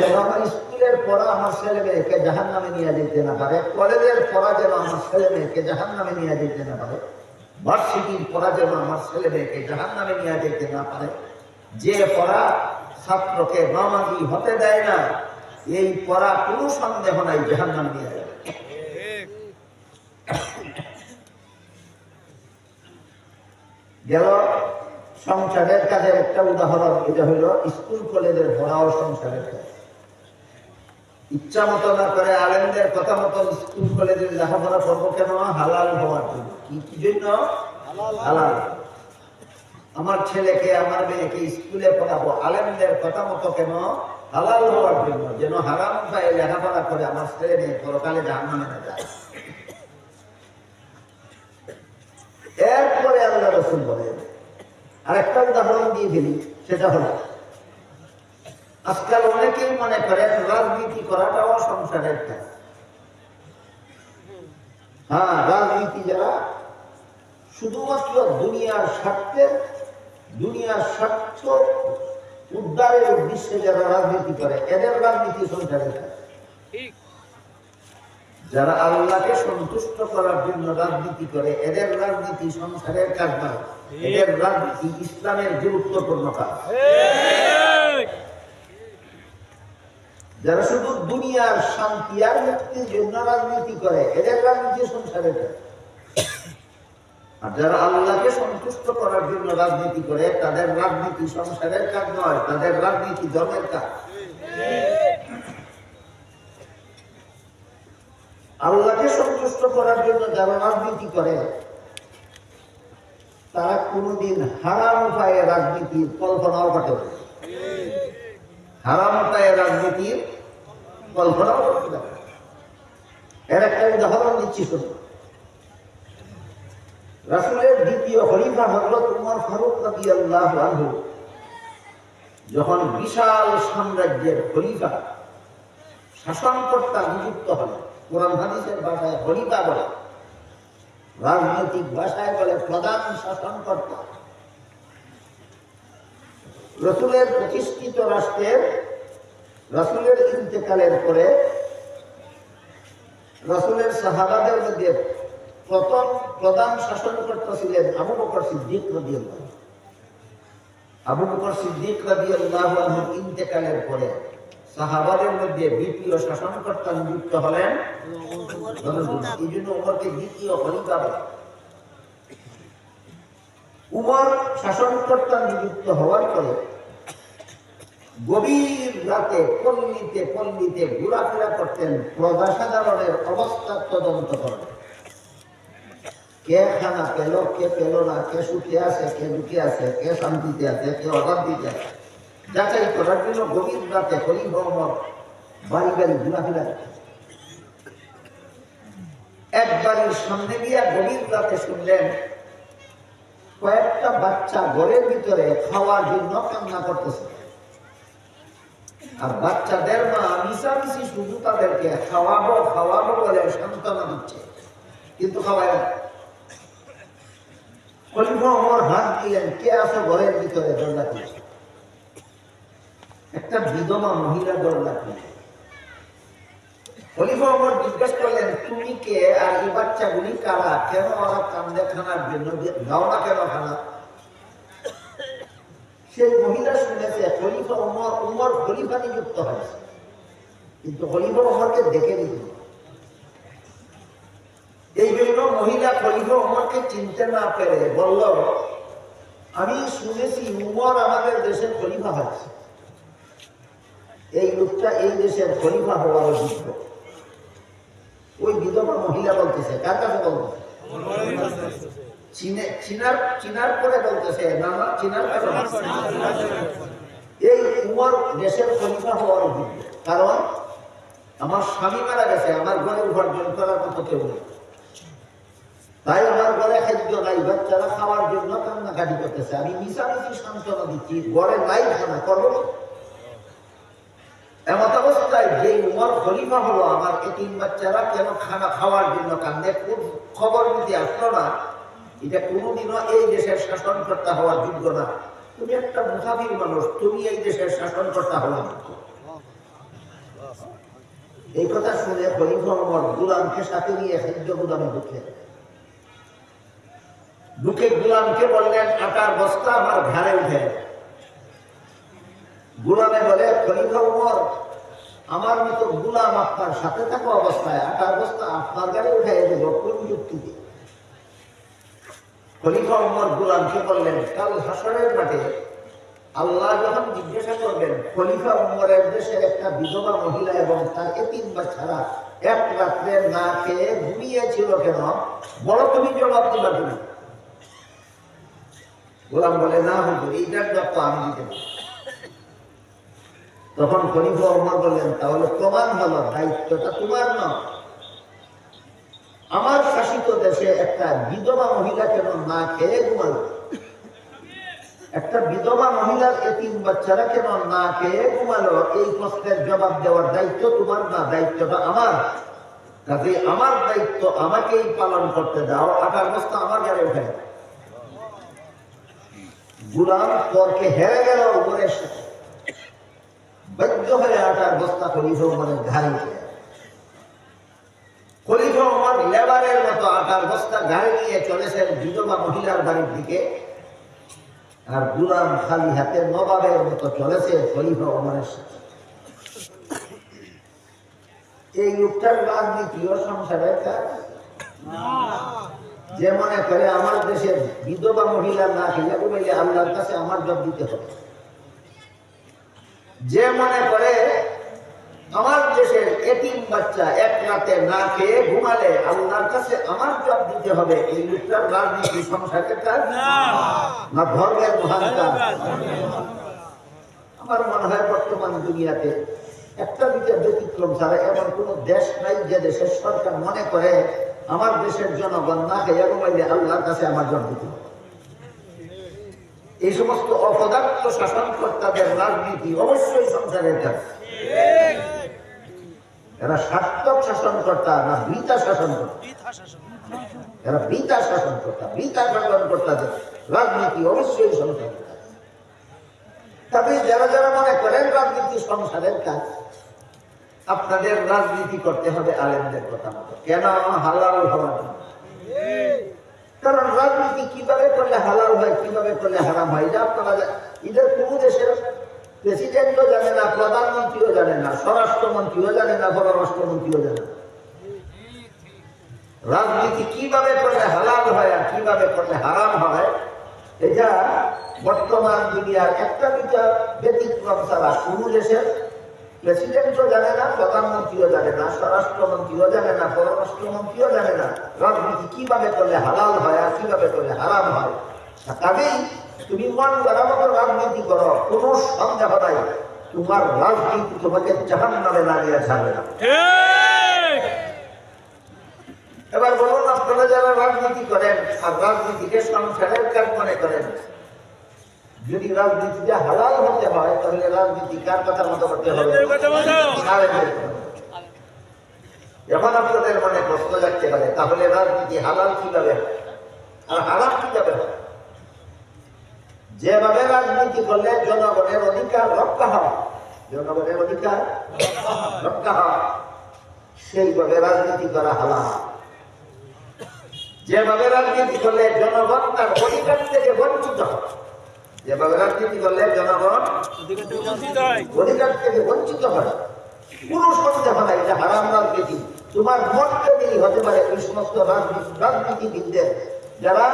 যেন আমার স্কুলের পড়া আমার ছেলে মেয়েকে জাহান্নামে নিয়ে যেতে না পারে, কলেজের পড়া যেন আমার ছেলে মেয়েকে জাহান্নামে নিয়ে যেতে না পারে, ভার্সিটির পড়া যেন আমার ছেলে মেয়েকে জাহান্নামে নিয়ে যেতে না পারে। যে পড়া ছাত্রকে নামাজি হতে দেয় না, এই পড়া কোনো সন্দেহ নাই জাহান্নামে নিয়ে যাবে। গেল সংসারের কাজের একটা উদাহরণ, এটা হইল স্কুল কলেজের পড়াও সংসারের কাজ। ইচ্ছা মতো না করে আলেমদের কথা মতো স্কুল কলেজের লেখাপড়া করবো কেন? হালাল হওয়ার জন্য। কি জন্য? হালাল। আমার ছেলেকে আমার মেয়েকে স্কুলে পড়াবো আলেমদের কথা মতো কেন? হালাল হওয়ার জন্য, যেন হারাম পায়ে লেখাপড়া করে আমার ছেলে মেয়ে পরকালে জাহান্নামে না যায়। এরপরে আল্লাহ রাসূল বলেন, আরেকটা উদাহরণ দিয়ে ফেলি, সেটা হলো আজকাল অনেকেই মনে করেন রাজনীতি করাটাও সংসারের কাজ। হ্যাঁ, রাজনীতি যারা শুধুমাত্র দুনিয়ার স্বার্থ উদ্ধারের উদ্দেশ্যে যারা রাজনীতি করে, এদের রাজনীতি সংসারের কাজ। যারা আল্লাহকে সন্তুষ্ট করার জন্য রাজনীতি করে, এদের রাজনীতি সংসারের কাজ নয়, এদের রাজনীতি ইসলামের গুরুত্বপূর্ণ কাজ। যারা শুধু দুনিয়ার শান্তি আর মুক্তির জন্য রাজনীতি করে, এদের রাজনীতি সংসারের কাজ। আর যারা আল্লাহকে সন্তুষ্ট করার জন্য রাজনীতি করে, তাদের রাজনীতি সংসারের কাজ নয়, তাদের রাজনীতি ধর্মের কাজ। আল্লাহকে সন্তুষ্ট করার জন্য যারা রাজনীতি করে, তারা কোনোদিন হারাম উপায়ে রাজনীতির কল্পনাও করতে পারে। হারাম উপায়ে রাজনীতির কল্পনাও করতে পারে। এর একটা উদাহরণ দিচ্ছি শুনুন। রাসূলের দ্বিতীয় খলিফা হযরত উমর ফারুক রাদিয়াল্লাহু আনহু যখন বিশাল সাম্রাজ্যের খলিফা শাসনকর্তা নিযুক্ত হলেন, কোরআন হাদিসের ভাষায় খলিফা বলে, রাজনৈতিক ভাষায় বলে প্রধান শাসনকর্তা। রাসূলের প্রতিষ্ঠিত রাষ্ট্রের রাসূলের ইন্তেকালের পরে রাসূলের সাহাবাদের মধ্যে প্রথম প্রধান শাসনকর্তা ছিলেন আবু বকর সিদ্দিক রাদিয়াল্লাহু আনহু। আবু বকর সিদ্দিক রাদিয়াল্লাহু আনহুর ইন্তেকালের পরে সাহাবাদের মধ্যে দ্বিতীয় শাসনকর্তা নিযুক্ত হলেন এই জন্য উমরকে দ্বিতীয় খলিফা বলে। উমর শাসনকর্তা নিযুক্ত হওয়ার পরে গভীর রাতে পল্লীতে পল্লীতে ঘোরাফেরা করতেন, প্রজাসাধারণের অবস্থা তদন্ত করেন। কে খানা পেল, কে পেল না, কে সুখে আছে, কে দুঃখে আছে, কে শান্তিতে আছে, কে অশান্তিতে আছে, যাচাই করার জন্য গভীর রাতে খলিফা ওমর বাড়ি বাড়ি ঘোরাফেরা করতেন। এক বাড়ির সামনে গিয়া গভীর রাতে শুনলেন কয়েকটা বাচ্চা ঘরের ভিতরে খাওয়ার জন্য কান্না করতেছে। আর বাচ্চাদের মা মিশামিশি শুধু তাদেরকে খাওয়াবো খাওয়াবো বলে সান্ত্বনা দিচ্ছে, কিন্তু খাওয়ায় না। খলিফা ওমর হাত দিলেন, কে আছো ঘরের ভিতরে? দরজা খুলছে। একটা বিধবা মহিলা দরজা খুলছে। খলিফা ওমর জিজ্ঞেস করলেন, তুমি কে আর এই বাচ্চাগুলি কারা? কেন ওরা কান্দে খানার জন্য? দাও না কেন খানা? সেই মহিলা শুনেছে খলিফা উমর খলিফা নিযুক্ত হয়েছে, কিন্তু খলিফা উমরকে দেখে দিল। এই জন্য মহিলা খলিফা উমরকে চিনতে না পেরে বলল, আমি শুনেছি উমর আমাদের দেশের খলিফা হয়েছে, এই লোকটা এই দেশের খলিফা হওয়ার যোগ্য। ওই বিধবা মহিলা বলতেছে, কার কাছে বলতেছে? চিনার পরে বলতেছে, না না চিনার পরে এই উমর দেশের খলিফা হওয়ার যোগ্য, কারণ আমার স্বামী মারা গেছে, আমার ঘরে উপার্জন করার মতো কেউ নেই, তাই আমার ঘরে খাদ্য নাই, বাচ্চারা খাওয়ার জন্য কান্নাকাটি করতেছে, আমি মিশামিশি সান্ত্বনা দিচ্ছি, ঘরে নাই খানা করবো। এমন অবস্থায় যে উমর খলিফা হলো, আমার এতিম বাচ্চারা কেন খানা খাওয়ার জন্য কান্দে, খবর নিতে আসলো না, এটা কোনোদিনও এই দেশের শাসনকর্তা হওয়ার যোগ্য না। তুমি একটা মুসাফির মানুষ, তুমি এই দেশের শাসনকর্তা হওয়ার যোগ্য। এই কথা শুনে খলিফা ওমর গোলামকে সাথে নিয়ে খাদ্য গুদামে ঢুকে গোলামকে বললেন, আটার বস্তা আমার ঘাড়ে উঠে। গোলামে বলে, খলিফা ওমর, আমার মতো গোলাম আপনার সাথে থাকা অবস্থায় আটার বস্তা আপনার গাড়ি উঠে দেব কোন যুক্তি দিয়ে? খলিফা ওমর গোলামকে বললেন, কাল হাসরের মাঠে আল্লাহ যখন জিজ্ঞাসা করবেন খলিফা ওমরের দেশের একটা বিধবা মহিলা এবং তার এতিম বাচ্চারা এক রাত্রে না খেয়ে ঘুমিয়েছিল কেন, বড় তুমি জবাব দিবা তুমি। গোলাম বলে, না হুজুর, এইটার জবাব তো আমি দিতে পারি। তখন খলিফা ওমর বললেন, তাহলে প্রমাণ হলো দায়িত্বটা তোমার না। আমার শাসিত দেশে একটা বিধবা মহিলা কেন না খেয়ে ঘুমালো, একটা বিধবা মহিলার এতিম বাচ্চারা কেন না খেয়ে ঘুমালো, এই প্রশ্নের জবাব দেওয়ার দায়িত্ব তোমার না, দায়িত্বটা আমার। কাজে আমার দায়িত্ব আমাকেই পালন করতে দাও, আটার বস্তা আমার গাড়ি উঠে। গোলাম তর্কে হেরে গেল উপরের সাথে, বাধ্য হয়ে আটার বস্তা খলিফা ওমরের ঘাড়ে উঠে। খলিফা ওমর লেবারের মতো আটার বস্তা ঘাড়ে নিয়ে চলেছেন বিধবা মহিলার বাড়ির দিকে, আর গোলাম খালি হাতে নবাবের মতো চলেছে খলিফা ওমরের সাথে। এই লোকটার রাজনীতিও সংসারের কাজ। যে মনে করে আমার দেশের বিধবা মহিলা না খেলে বলে আল্লাহর কাছে আমার জব দিতে হবে, যে মনে করে আমার দেশের এতিম বাচ্চা এক রাতে না খেয়ে ঘুমালে আল্লাহর কাছে আমার জব দিতে হবে, এই লোকটার রাজনীতি সংসারের কাজ না ধর্মের মহান কাজ। আমার মনে হয় বর্তমান দুনিয়াতে একটা দুইটা ব্যতিক্রম ছাড়া এমন কোন দেশ নাই যে দেশের সরকার মনে করে আমার দেশের জনগণ না খেয়ে ঘুমাইলে আল্লাহর কাছে আমার জব দিতে হবে। এই সমস্ত অপদার্থ শাসনকর্তাদের রাজনীতি অবশ্যই সংসারের কাজ। এরা সার্থক শাসনকর্তা না বৃথা শাসনকর্তা? এরা বৃথা শাসনকর্তা। বৃথা শাসনকর্তাদের রাজনীতি অবশ্যই সংসারের কাজ। তবে যারা যারা মনে করেন রাজনীতি সংসারের কাজ, আপনাদের রাজনীতি করতে হবে আলেমদের কথা মতো। কেন? হালাল হওয়ার জন্য। কারণ রাজনীতি কিভাবে করলে হালাল হয়, কিভাবে করলে হারাম হয়, এটা আপনারা এদের কোনো দেশের প্রেসিডেন্টও জানে না, প্রধানমন্ত্রীও জানে না, স্বরাষ্ট্রমন্ত্রীও জানে না, পররাষ্ট্রমন্ত্রীও জানে না। রাজনীতি কিভাবে করলে হালাল হয় আর কিভাবে করলে হারাম হয়, এটা বর্তমান দুনিয়ার একটা দুটা ব্যতিক্রম ছাড়া কোনো দেশের প্রেসিডেন্টও জানে না, প্রধানমন্ত্রীও জানে না, স্বরাষ্ট্রমন্ত্রীও জানে না, পররাষ্ট্রমন্ত্রীও জানে না রাজনীতি কিভাবে করলে হালাল হয় আর কিভাবে করলে হারাম হয়। কাজেই তুমি মন করা মতো রাজনীতি করো, কোনো সন্দেহ নাই তোমার রাজনীতি তোমাকে জাহান্নামে না নিয়ে ছাড়বে না। এবার বলুন, আপনারা যারা রাজনীতি করেন আর রাজনীতিকে সংসারের কাজ মনে করেন, যদি রাজনীতিটা হালাল হতে হয় তাহলে রাজনীতি কার কথা মতো করতে হবে? এখন আপনাদের মনে প্রশ্ন জাগতে পারে, তাহলে রাজনীতি হালাল কিভাবে আর হারাম কিভাবে হয়? যেভাবে রাজনীতি করলে জনগণের অধিকার রক্ষা হয়, জনগণের অধিকার রক্ষা হয়, সেইভাবে রাজনীতি করা হালাল। যেভাবে রাজনীতি করলে জনগণ তার অধিকার থেকে বঞ্চিত হয়, যেভাবে রাজনীতি করলে জনগণ অধিকার থেকে বঞ্চিত হয়, কোনো সন্দেহ নাই এটা হারাম রাজনীতি। তোমার মরতে দেরি হতে পারে ওই সমস্ত রাজনীতিবিদদের যারা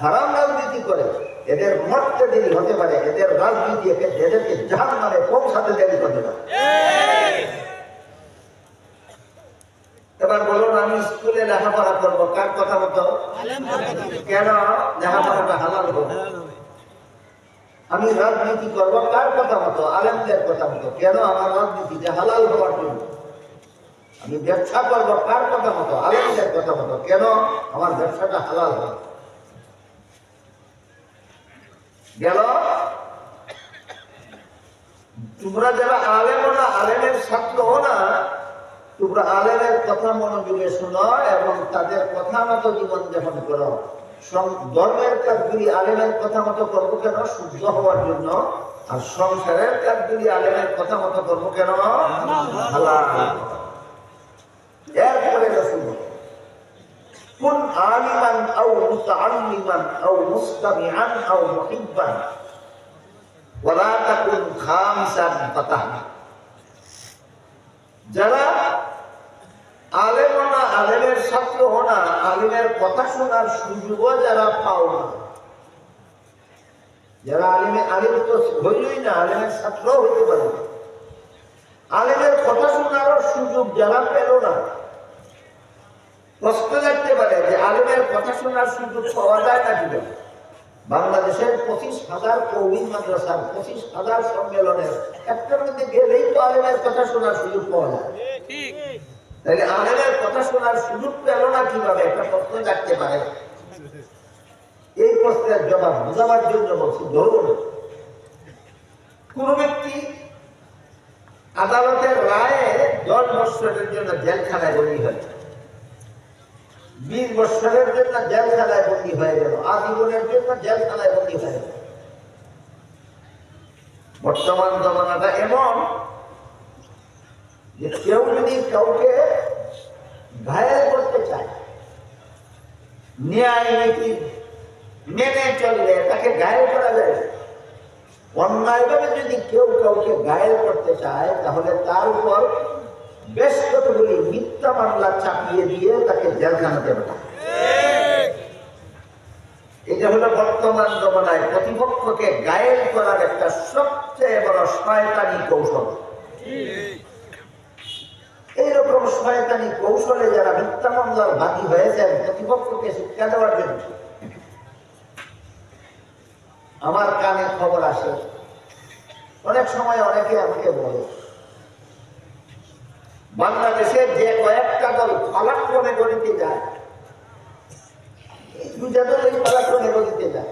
হারাম রাজনীতি করে, এদের মরতে দেরি হতে পারে, এদের রাজনীতি এদেরকে জাহান্নামে পৌঁছাতে দেরি হতে পারে। এবার বলুন, আমি স্কুলে লেখাপড়া করবো কার কথা মতো? কেন লেখাপড়াটা হালাল হবে? আমি রাজনীতি করবো কার কথা মতো? আলেমদের কথা মতো। কেন? আমার রাজনীতিটা হালাল হওয়ার জন্য। আমি ব্যবসা করবো কার কথা মতো? আলেমদের কথা মতো। কেন? আমার ব্যবসাটা হালাল হয়। গেল, তোমরা যারা আলেম না, আলেমের ছাত্র না, তোমরা আলেমের কথা মনোযোগে শোনো এবং তাদের কথা মতো জীবন যাপন করো। ধর্মের কাজগুলি আলেমের কথা মতো করবো কেন? শুদ্ধ হওয়ার জন্য। আর সংসারের কাজগুলি আলেমের কথা মতো করবো কেন? হালাল। এরপরে রাসূল কুন আলিমান আও মুতাআল্লিমান আও মুস্তামিআন আও মুহিব্বান ওয়ালা তাকুন খামিসান ফাতাহনা। যারা আলেম না, আলেমের ছাত্র না, আলেমের কথা শোনার সুযোগও যারা পাও না, যারা আলেম তো হইলই না, আলেমের ছাত্র হইতে পারে, আলেমের কথা শোনারও সুযোগ যারা পেল না, প্রশ্ন রাখতে পারে যে আলেমের কথা শোনার সুযোগ পাওয়া যায় না কি? বাংলাদেশের 25,000 কওমি মাদ্রাসার 25,000 সম্মেলনের একটার মধ্যে গেলেই তো আলেমের কথা শোনার সুযোগ পাওয়া যায়। তাহলে আলেমের কথা শোনার সুযোগ পেল না কিভাবে? একটা প্রশ্ন রাখতে পারে। এই প্রশ্নের জবাব বোঝাবার জন্য বলছি, ধরুন কোন ব্যক্তি আদালতের রায়ে 10 বছরের জন্য জেলখানায় বন্দী হয়েছে, 20 বছরের জন্য জেলখানায় বন্দী হয়ে গেল, আজীবনের জন্য জেলখানায় বন্দী হয়ে গেল। বর্তমান জমানাটা এমন যে কেউ যদি কাউকে ঘায়েল করতে চায়, ন্যায় নীতি মেনে চললে তাকে ঘায়েল করা যায়। অন্যায়ভাবে যদি কেউ কাউকে ঘায়েল করতে চায় তাহলে তার উপর বেশ কতগুলি মিথ্যা মামলা চাপিয়ে দিয়ে তাকে জেলখানাতে পাঠায়। এটা হলো বর্তমান জমানায় প্রতিপক্ষকে ঘায়েল করার একটা সবচেয়ে বড় শয়তানি কৌশল। এইরকম শয়তানি কৌশলে যারা মিথ্যা মামলার বাদী হয়েছেন প্রতিপক্ষকে শিক্ষা দেওয়ার জন্য, আমার কানে খবর আসে, অনেক সময় অনেকে আমাকে বলে বাংলাদেশের যে কয়েকটা দল পালাক্রমে গড়িতে যায়, এই দুটা দল এই পালাক্রমে গড়িতে যায়,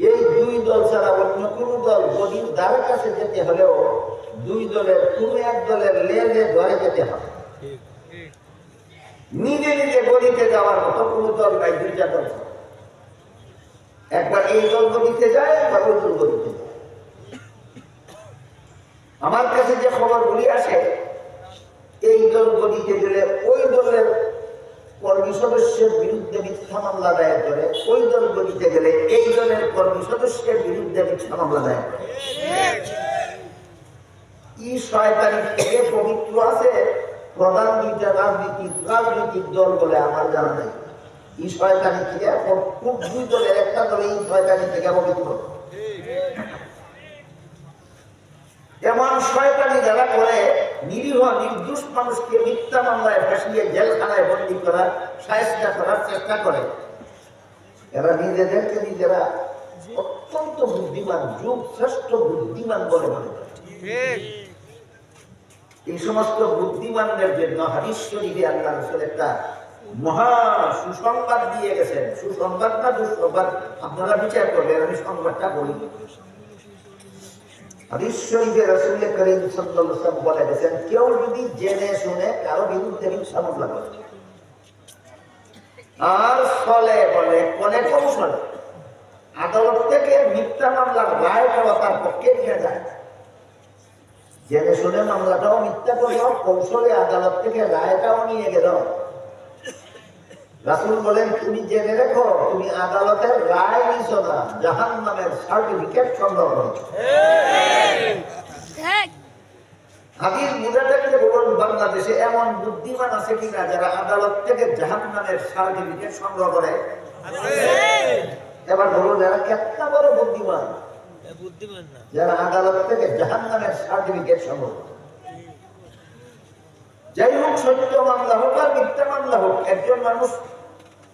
এই দুই দল ছাড়া অন্য কোন দল গদির দ্বারে কাছে যেতে হলেও দুই দলের কোন এক দলের লেজে ধরে যেতে হবে। নিজে নিজে গড়িতে যাওয়ার মতো কোন দল নাই, দুইটা দল। একবার এই দল গড়িতে যায়, একবার ওই দল গড়িতে যায়। আমার কাছে যে খবরগুলি আসে, এই দল গড়িতে গেলে ওই দলের কর্মী সদস্যের বিরুদ্ধে মিথ্যা মামলা দায়ের করে, ওই দল গঠিতে গেলে এই দলের কর্মী সদস্যের বিরুদ্ধে মিথ্যা মামলা দায়ের করে। কি শয়তানি থেকে পবিত্র আছে প্রধান দুইটা রাজনৈতিক দল বলে আমার জানা নেই। এই শয়তানি থেকে খুব দুই দলের একটা দলে এই শয়তানি থেকে পবিত্র। এমন শয়তানি যারা করে নিরীহ নির্দোষ মানুষকে মিথ্যা মামলায় ফাঁসিয়ে জেলখানায় বন্দী করার শায়েস্তা করার চেষ্টা করে, এরা নিজেদেরকে নিজেরা অত্যন্ত বুদ্ধিমান, যুগ শ্রেষ্ঠ বুদ্ধিমান বলে মনে করে। এই সমস্ত বুদ্ধিমানদের জন্য হাদিস শরীফে আল্লাহ রাসূল একটা মহা সুসংবাদ দিয়ে গেছেন। সুসংবাদ না দুঃসংবাদ আপনারা বিচার করবেন, আমি সংবাদটা বলি। হাদিস শরীফে রাসূল করিম সাল্লাল্লাহু আলাইহি ওয়াসাল্লাম বলে গেছেন, কেউ যদি জেনে শুনে কারো বিরুদ্ধে মিথ্যা মামলা করে আর ফলে বলে কোনে কৌশলে আদালত থেকে মিথ্যা মামলার রায় পাওয়া তার পক্ষে নিয়ে যায়, জেনে শুনে মামলাটাও মিথ্যা করলো, কৌশলে আদালত থেকে রায়টাও নিয়ে গেল, রাসূল বলেন তুমি জেনে রেখো তুমি আদালতের রায় নিছো না, জাহান্নামের সার্টিফিকেট সংগ্রহ করছো। হাদিস বুঝাতে বলুন, বাংলাদেশে এমন বুদ্ধিমান আছে কিনা যারা আদালত থেকে জাহান্নামের সার্টিফিকেট সংগ্রহ করে? এবার বলুন এরা কেতটা বড় বুদ্ধিমান, যারা আদালত থেকে জাহান্নামের সার্টিফিকেট সংগ্রহ করে। যাই হোক, সত্য মামলা হোক আর মিথ্যা মামলা হোক, একজন মানুষ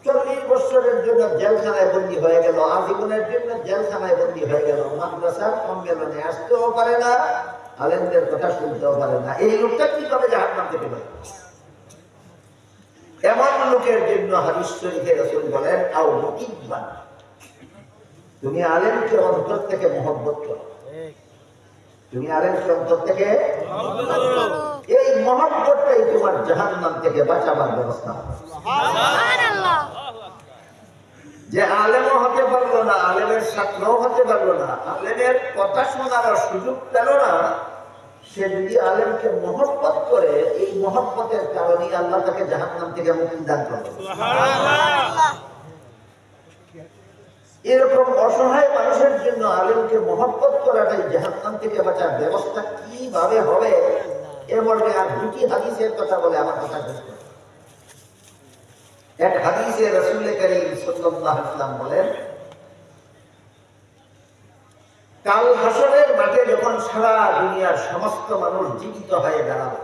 40 বছরের জন্য জেলখানায় বন্দী হয়ে গেল, আজীবনের জন্য জেলখানায় বন্দী হয়ে গেল, মাদ্রাসার সম্মেলনে আসতেও পারে না, আলেমদের কথা শুনতেও পারে না, এই লোকটা কিভাবে জাহান্নাম থেকে পারে? এমন লোকের জন্য হাদিস শরীফে রাসূল বলেন, আও মুকিব্বান, তুমি আলেমকে অন্তর থেকে মহব্বত করো, তুমি আলেমকে অন্তর থেকে মহব্বত করো, এই মহব্বতটাই তোমার জাহান্নাম থেকে বাঁচাবার ব্যবস্থা। সুবহানাল্লাহ। যে আলেমও হতে পারলো না, আলেমের ছাত্রও হতে পারলো না, আলেমের কথা শোনার সুযোগ পেল না, সে যদি আলেমকে মহব্বত করে, এই মহব্বতের কারণে আল্লাহ তাকে জাহান্নাম থেকে মুক্তি দান করবে। সুবহানাল্লাহ। এরকম অসহায় মানুষের জন্য আলেমকে মহব্বত করাটাই জাহান্নাম থেকে বাঁচার ব্যবস্থা কিভাবে হবে, এ মর্মে আর দুটি হাদিসের কথা বলে আমার কথা শেষ করব। এক হাদিসে রাসূল করিম সাল্লাল্লাহু আলাইহি ওয়াসাল্লাম বলেন, কাল হাসরের মাঠে যখন সারা দুনিয়ার সমস্ত মানুষ জীবিত হয়ে দাঁড়াবে,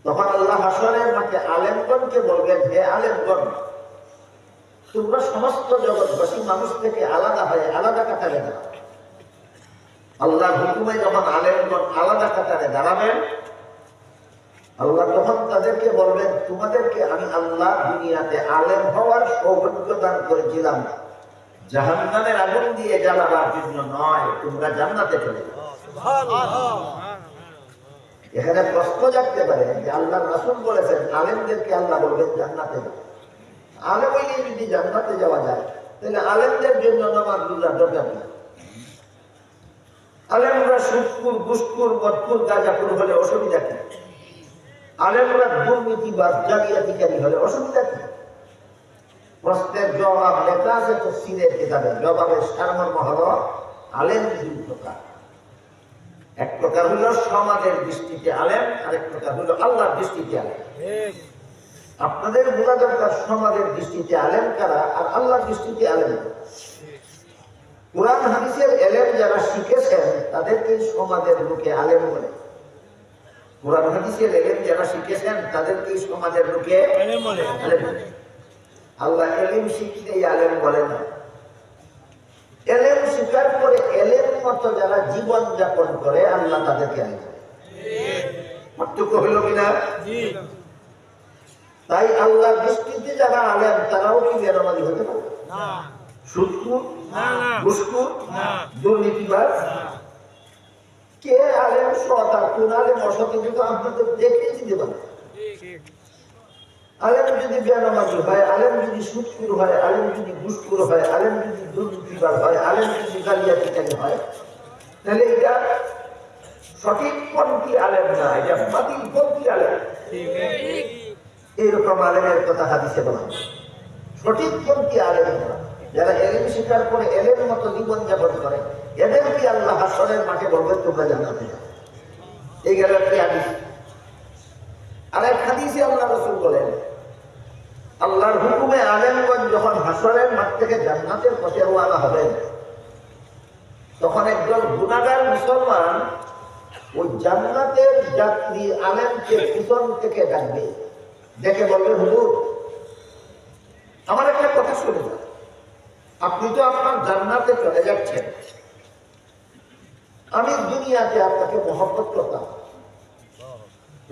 তখন আল্লাহ হাসরের মাঠে আলেমগণকে বলবেন, হে আলেমগণ, তোমরা সমস্ত জগৎবাসী মানুষ থেকে আলাদা হয়ে আলাদা কাতারে দাঁড়াবে। আল্লাহর হুকুমে যখন আলেমগণ আলাদা কাতারে দাঁড়াবেন, আল্লাহ তখন তাদেরকে বলবেন, তোমাদেরকে আমি আল্লাহ দুনিয়াতে আলেম হওয়ার সৌভাগ্য দান করেছিলাম, জাহান্নামের আগুন দিয়ে জ্বালাবার জন্য নয়, তোমরা জান্নাতে চলে যাও। সুবহানাল্লাহ। এখানে প্রশ্ন জাগতে পারে যে আল্লাহর রাসূল বলেছেন আলেমদেরকে আল্লাহ বলবেন জান্নাতে যাও, আলেম হইলে যদি জান্নাতে যাওয়া যায়, তাহলে আলেমদের জন্য নামাজ রোজা দরকার নেই। আলেমরা সুদখোর, ঘুষখোর, মদখোর, গাঁজাখোর হলে অসুবিধা কি? আলেমরা দুর্নীতিবাজ, জালিয়াতিকারী হলে অসুবিধা কি? প্রশ্নের জবাব লেখা আছে তাফসীরের কিতাবে, জবাবের সারমর্ম হলো আলেম দুই প্রকার। এক প্রকার হলো সমাজের দৃষ্টিতে আলেম, আরেক প্রকার হলো আল্লাহর দৃষ্টিতে আলেম। আপনাদের বোঝা দরকার সমাজের দৃষ্টিতে আলেম কারা আর আল্লাহর দৃষ্টিতে আলেম কারা। কোরআন হাদিসের এলেম যারা শিখেছেন তাদেরকে সমাজের লোকে আলেম বলে। কোরআন হাদিসের এলেম যারা শিখেছেন তাদেরকে সমাজের লোকে আলেম বলে। আল্লাহ এলেম শিখলেই আলেম বলে না, এলেম শিকার করে এলেম মতো যারা জীবন যাপন করে আল্লাহ তাদেরকে আলেম বলে। পার্থক্য হইল কিনা? তাই আল্লাহর দৃষ্টিতে যারা আলেম তারাও কি বেনামাজি হতে পারে না, সুদখোর, ঘুষখোর, দুর্নীতিবাজ। কে আলেম সৎ আর কোন আলেম অসৎ কিন্তু আপনাদের দেখেই দিতে পারে। আলেম যদি বেনামাজি হয়, আলেম যদি সুদখোর হয়, আলেম যদি ঘুষখোর হয়, আলেম যদি দুর্নীতিবাজ হয়, আলেম যদি জালিয়াতিকারী হয়, তাহলে এটা সঠিক পন্থী আলেম না, এটা বাতিল পন্থী আলেম। এইরকম আলেমের কথা হাদিসে বলা হয়। সঠিকপন্থী আলেম যারা এলেম স্বীকার করে এলেম মতো জীবন যাপন করে, এদেরকে আল্লাহ হাসরের মাঠে বলবেন তোমরা জান্নাতে যাও। এই গেল একটি হাদিস। আর এক হাদিসে আল্লাহ রাসূল বলেন, আল্লাহর হুকুমে আলেমগণ যখন হাসরের মাঠ থেকে জান্নাতের পথে রওনা হবেন, তখন একজন গুনাহগার মুসলমান ওই জান্নাতের যাত্রী আলেমকে পিছন থেকে ডাকবে, দেখে বলবে, হুজুর আমার একটা কথা শুনে যান, আপনি তো আপনার জান্নাতে চলে যাচ্ছেন, আমি দুনিয়াতে আপনাকে মহব্বত করতাম।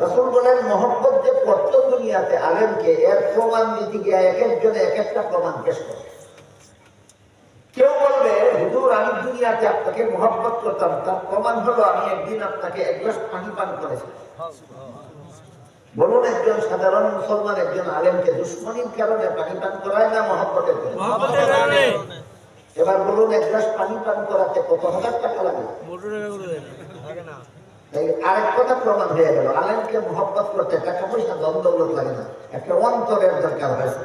রাসূল বলেন, মহব্বত যে করত দুনিয়াতে আলেমকে, এর প্রমাণ দিতে গিয়ে এক একজনে এক একটা প্রমাণ পেশ করে। কেউ বলবে, হুজুর আমি দুনিয়াতে আপনাকে মহব্বত করতাম, তার প্রমাণ হলো আমি একদিন আপনাকে এক গ্লাস পানি পান করেছি। বলুন, একজন সাধারণ মুসলমান একজন আলেমকে দুশ্মনীর কারণে পানি পান করায় না মহব্বতের কারণে? এবার বলুন, এক গ্লাস পানি পান করাতে কত হাজার টাকা লাগে? আরেক কথা প্রমাণ হয়ে গেল, আলেমকে মহব্বত করতে টাকা পয়সা ধন দৌলত লাগে না, একটা অন্তরের দরকার হয়েছে।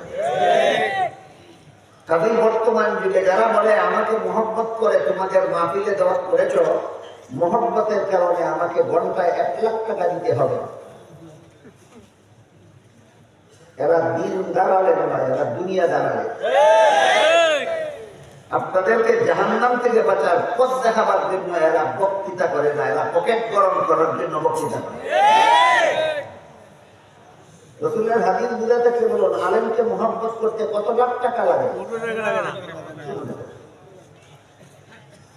কাজেই বর্তমান যুগে যারা বলে আমাকে মহব্বত করে তোমাদের মাহফিলে দাওয়াত করেছ, মহব্বতের কারণে আমাকে ঘন্টায় 1 লাখ টাকা দিতে হবে, এরা দিন দাঁড়ালে নয়, এরা দুনিয়া দাঁড়ালে। আপনাদেরকে জাহান্নাম থেকে বাঁচার পথ দেখাবার জন্য এরা বক্তৃতা করে না, এরা পকেট গরম করার জন্য বক্তৃতা করে। রাসূলের হাদিস বুঝাতে কে বলুন, আলেমকে মহব্বত করতে কত লাখ টাকা লাগে?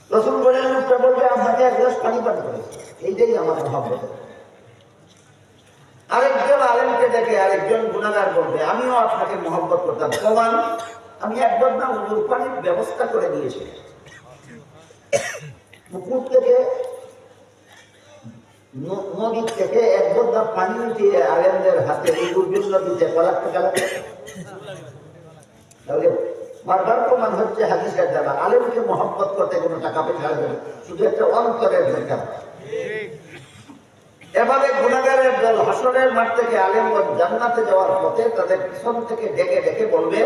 রাসূল বলেন, লোকটা বলবে আমাকে এক গ্লাস পানি পান করে, এইটাই আমার মহব্বত। আরেকজন আলেমকে দেখে আরেকজন গুনাহগার বলবে, আমিও আপনাকে মহব্বত করতাম, প্রমাণ আমি একবার না হুজুর পানির ব্যবস্থা করে দিয়েছি, পুকুর থেকে নদীর থেকে এক বোতল পানি উঠিয়ে আলেমদের হাতে হুজুর জন্য দিতে 1 লাখ টাকা লাগে। তাহলে বারবার প্রমাণ হচ্ছে হাদিসের দ্বারা আলেমকে মহব্বত করতে কোনো টাকা পয়সা লাগবে না, শুধু একটা অন্তরের দরকার। এভাবে গুনাহগারের দল হাসরের মাঠ থেকে আলেমগণ জান্নাতে যাওয়ার পথে তাদের পিছন থেকে ডেকে ডেকে বলবে,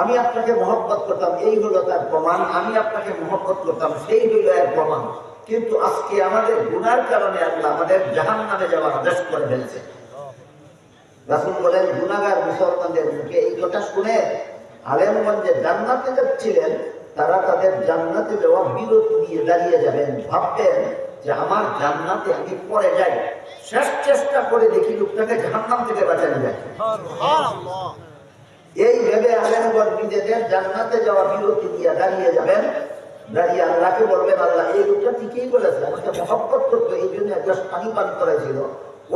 আমি আপনাকে মহব্বত করতাম, এই হলো তার প্রমাণ, আমি আপনাকে মহব্বত করতাম, সেই হলো এর প্রমাণ। কিন্তু আজকে আমাদের গুনার কারণে আল্লাহ আমাদের জাহান্নামে যাওয়ার আদেশ করে ফেলেছে। রাসূল বলেন, গুনাহগার মুসলমানদের মুখে এই কথা শুনে আলেমগণ যে জান্নাতে যাচ্ছিলেন, তারা তাদের জান্নাতে যাওয়া বিরতি দিয়ে দাঁড়িয়ে যাবেন, ভাববেন যে আমার জান্নাতে আমি পরে যাই, শেষ চেষ্টা করে দেখি লোকটাকে জাহান্নাম থেকে বাঁচানো যায়। এই ভেবে আলেমগণ নিজেদের জান্নাতে যাওয়া বিরতি দিয়ে দাঁড়িয়ে যাবেন, দাঁড়িয়ে আল্লাহকে বলবেন, আল্লাহ এই লোকটা ঠিকই বলেছে, আমাকে মহব্বত করতো এই জন্য এক গ্লাস পানি পান করেছিল,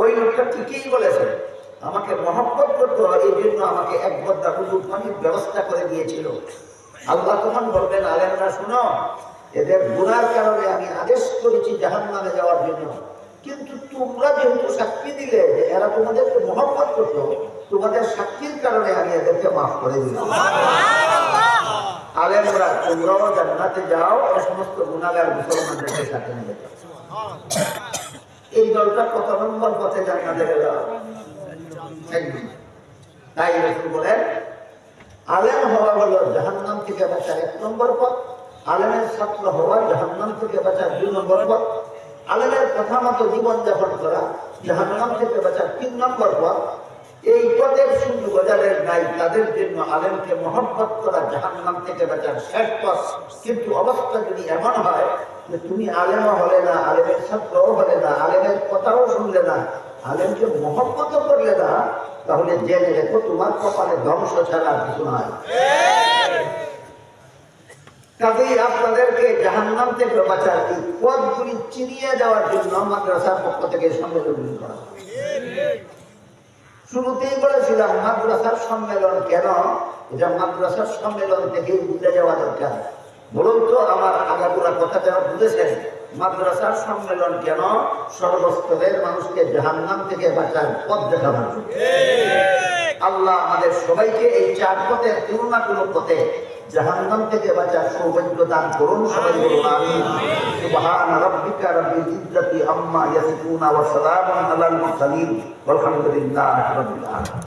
ওই লোকটা ঠিকই বলেছে, আমাকে মহব্বত করতো এই জন্য আমাকে এক বদ্দা হুজুর পানির ব্যবস্থা করে দিয়েছিল। আল্লাহ তখন বলবেন, আলেমরা শুনো, এদের গুনার কারণে আমি আদেশ করেছি জাহান্নামে যাওয়ার জন্য, কিন্তু তোমরা যেহেতু সাক্ষী দিলে যে এরা তোমাদেরকে মহব্বত করতো, তোমাদের সাক্ষীর কারণে আমি এদেরকে মাফ করে দিলাম। আলেমরা তোমরাও জান্নাতে যাও, এ সমস্ত গুনাহগার মুসলমানদেরকে সাথে নিয়ে যাও। এই দলটা কত নম্বর পথে জান্নাতে গেল? তাই রাসূল বলেন, আলেম হওয়া হলো জাহান্নাম থেকে বাঁচার 1 নম্বর পথ, আলেমের ছাত্র হওয়া জাহান্নাম থেকে বাঁচার 2 নম্বর পথ, আলেমের কথা মতো জীবন যাপন করা জাহান্নাম থেকে বাঁচার 3 নম্বর পথ। এই পথের সুযোগ যাদের নাই, তাদের জন্য আলেমকে মহব্বত করা জাহান্নাম থেকে বাঁচার শেষ পথ। কিন্তু অবস্থা যদি এমন হয় যে তুমি আলেমও হলে না, আলেমের ছাত্রও হলে না, আলেমের কথাও শুনলে না, আলেমকে মহব্বত করলে না, তাহলে জেনে রেখো তোমার কপালে ধ্বংস ছাড়া আর কিছু নয়। কাজেই আপনাদেরকে জাহান্নাম থেকে বাঁচার এই পথগুলি চিনিয়ে দেওয়ার জন্য মাদ্রাসার পক্ষ থেকে সম্মেলন করা। শুরুতেই বলেছিলাম মাদ্রাসার সম্মেলন কেন, এটা মাদ্রাসার সম্মেলন থেকে বুঝে যাওয়া দরকার। বলুন তো আমার আগাগোড়া কথা যারা বুঝেছেন, মাদ্রাসার সম্মেলন কেন? সর্বস্তরের মানুষকে জাহান্নাম থেকে বাঁচার পথ দেখাবার জন্য। আল্লাহ আমাদের সবাইকে এই 4 পথের কোনো না কোনো পথে জাহান্নাম থেকে বাঁচার সৌভাগ্য দান করুন। সবাই বলুন আমিন। সুবহান রাব্বিকা রাব্বিল ইজ্জাতি আম্মা ইয়াসিফুন ওয়া সালামুন আলাল মুরসালিন ওয়ালহামদুলিল্লাহি রাব্বিল আলামিন।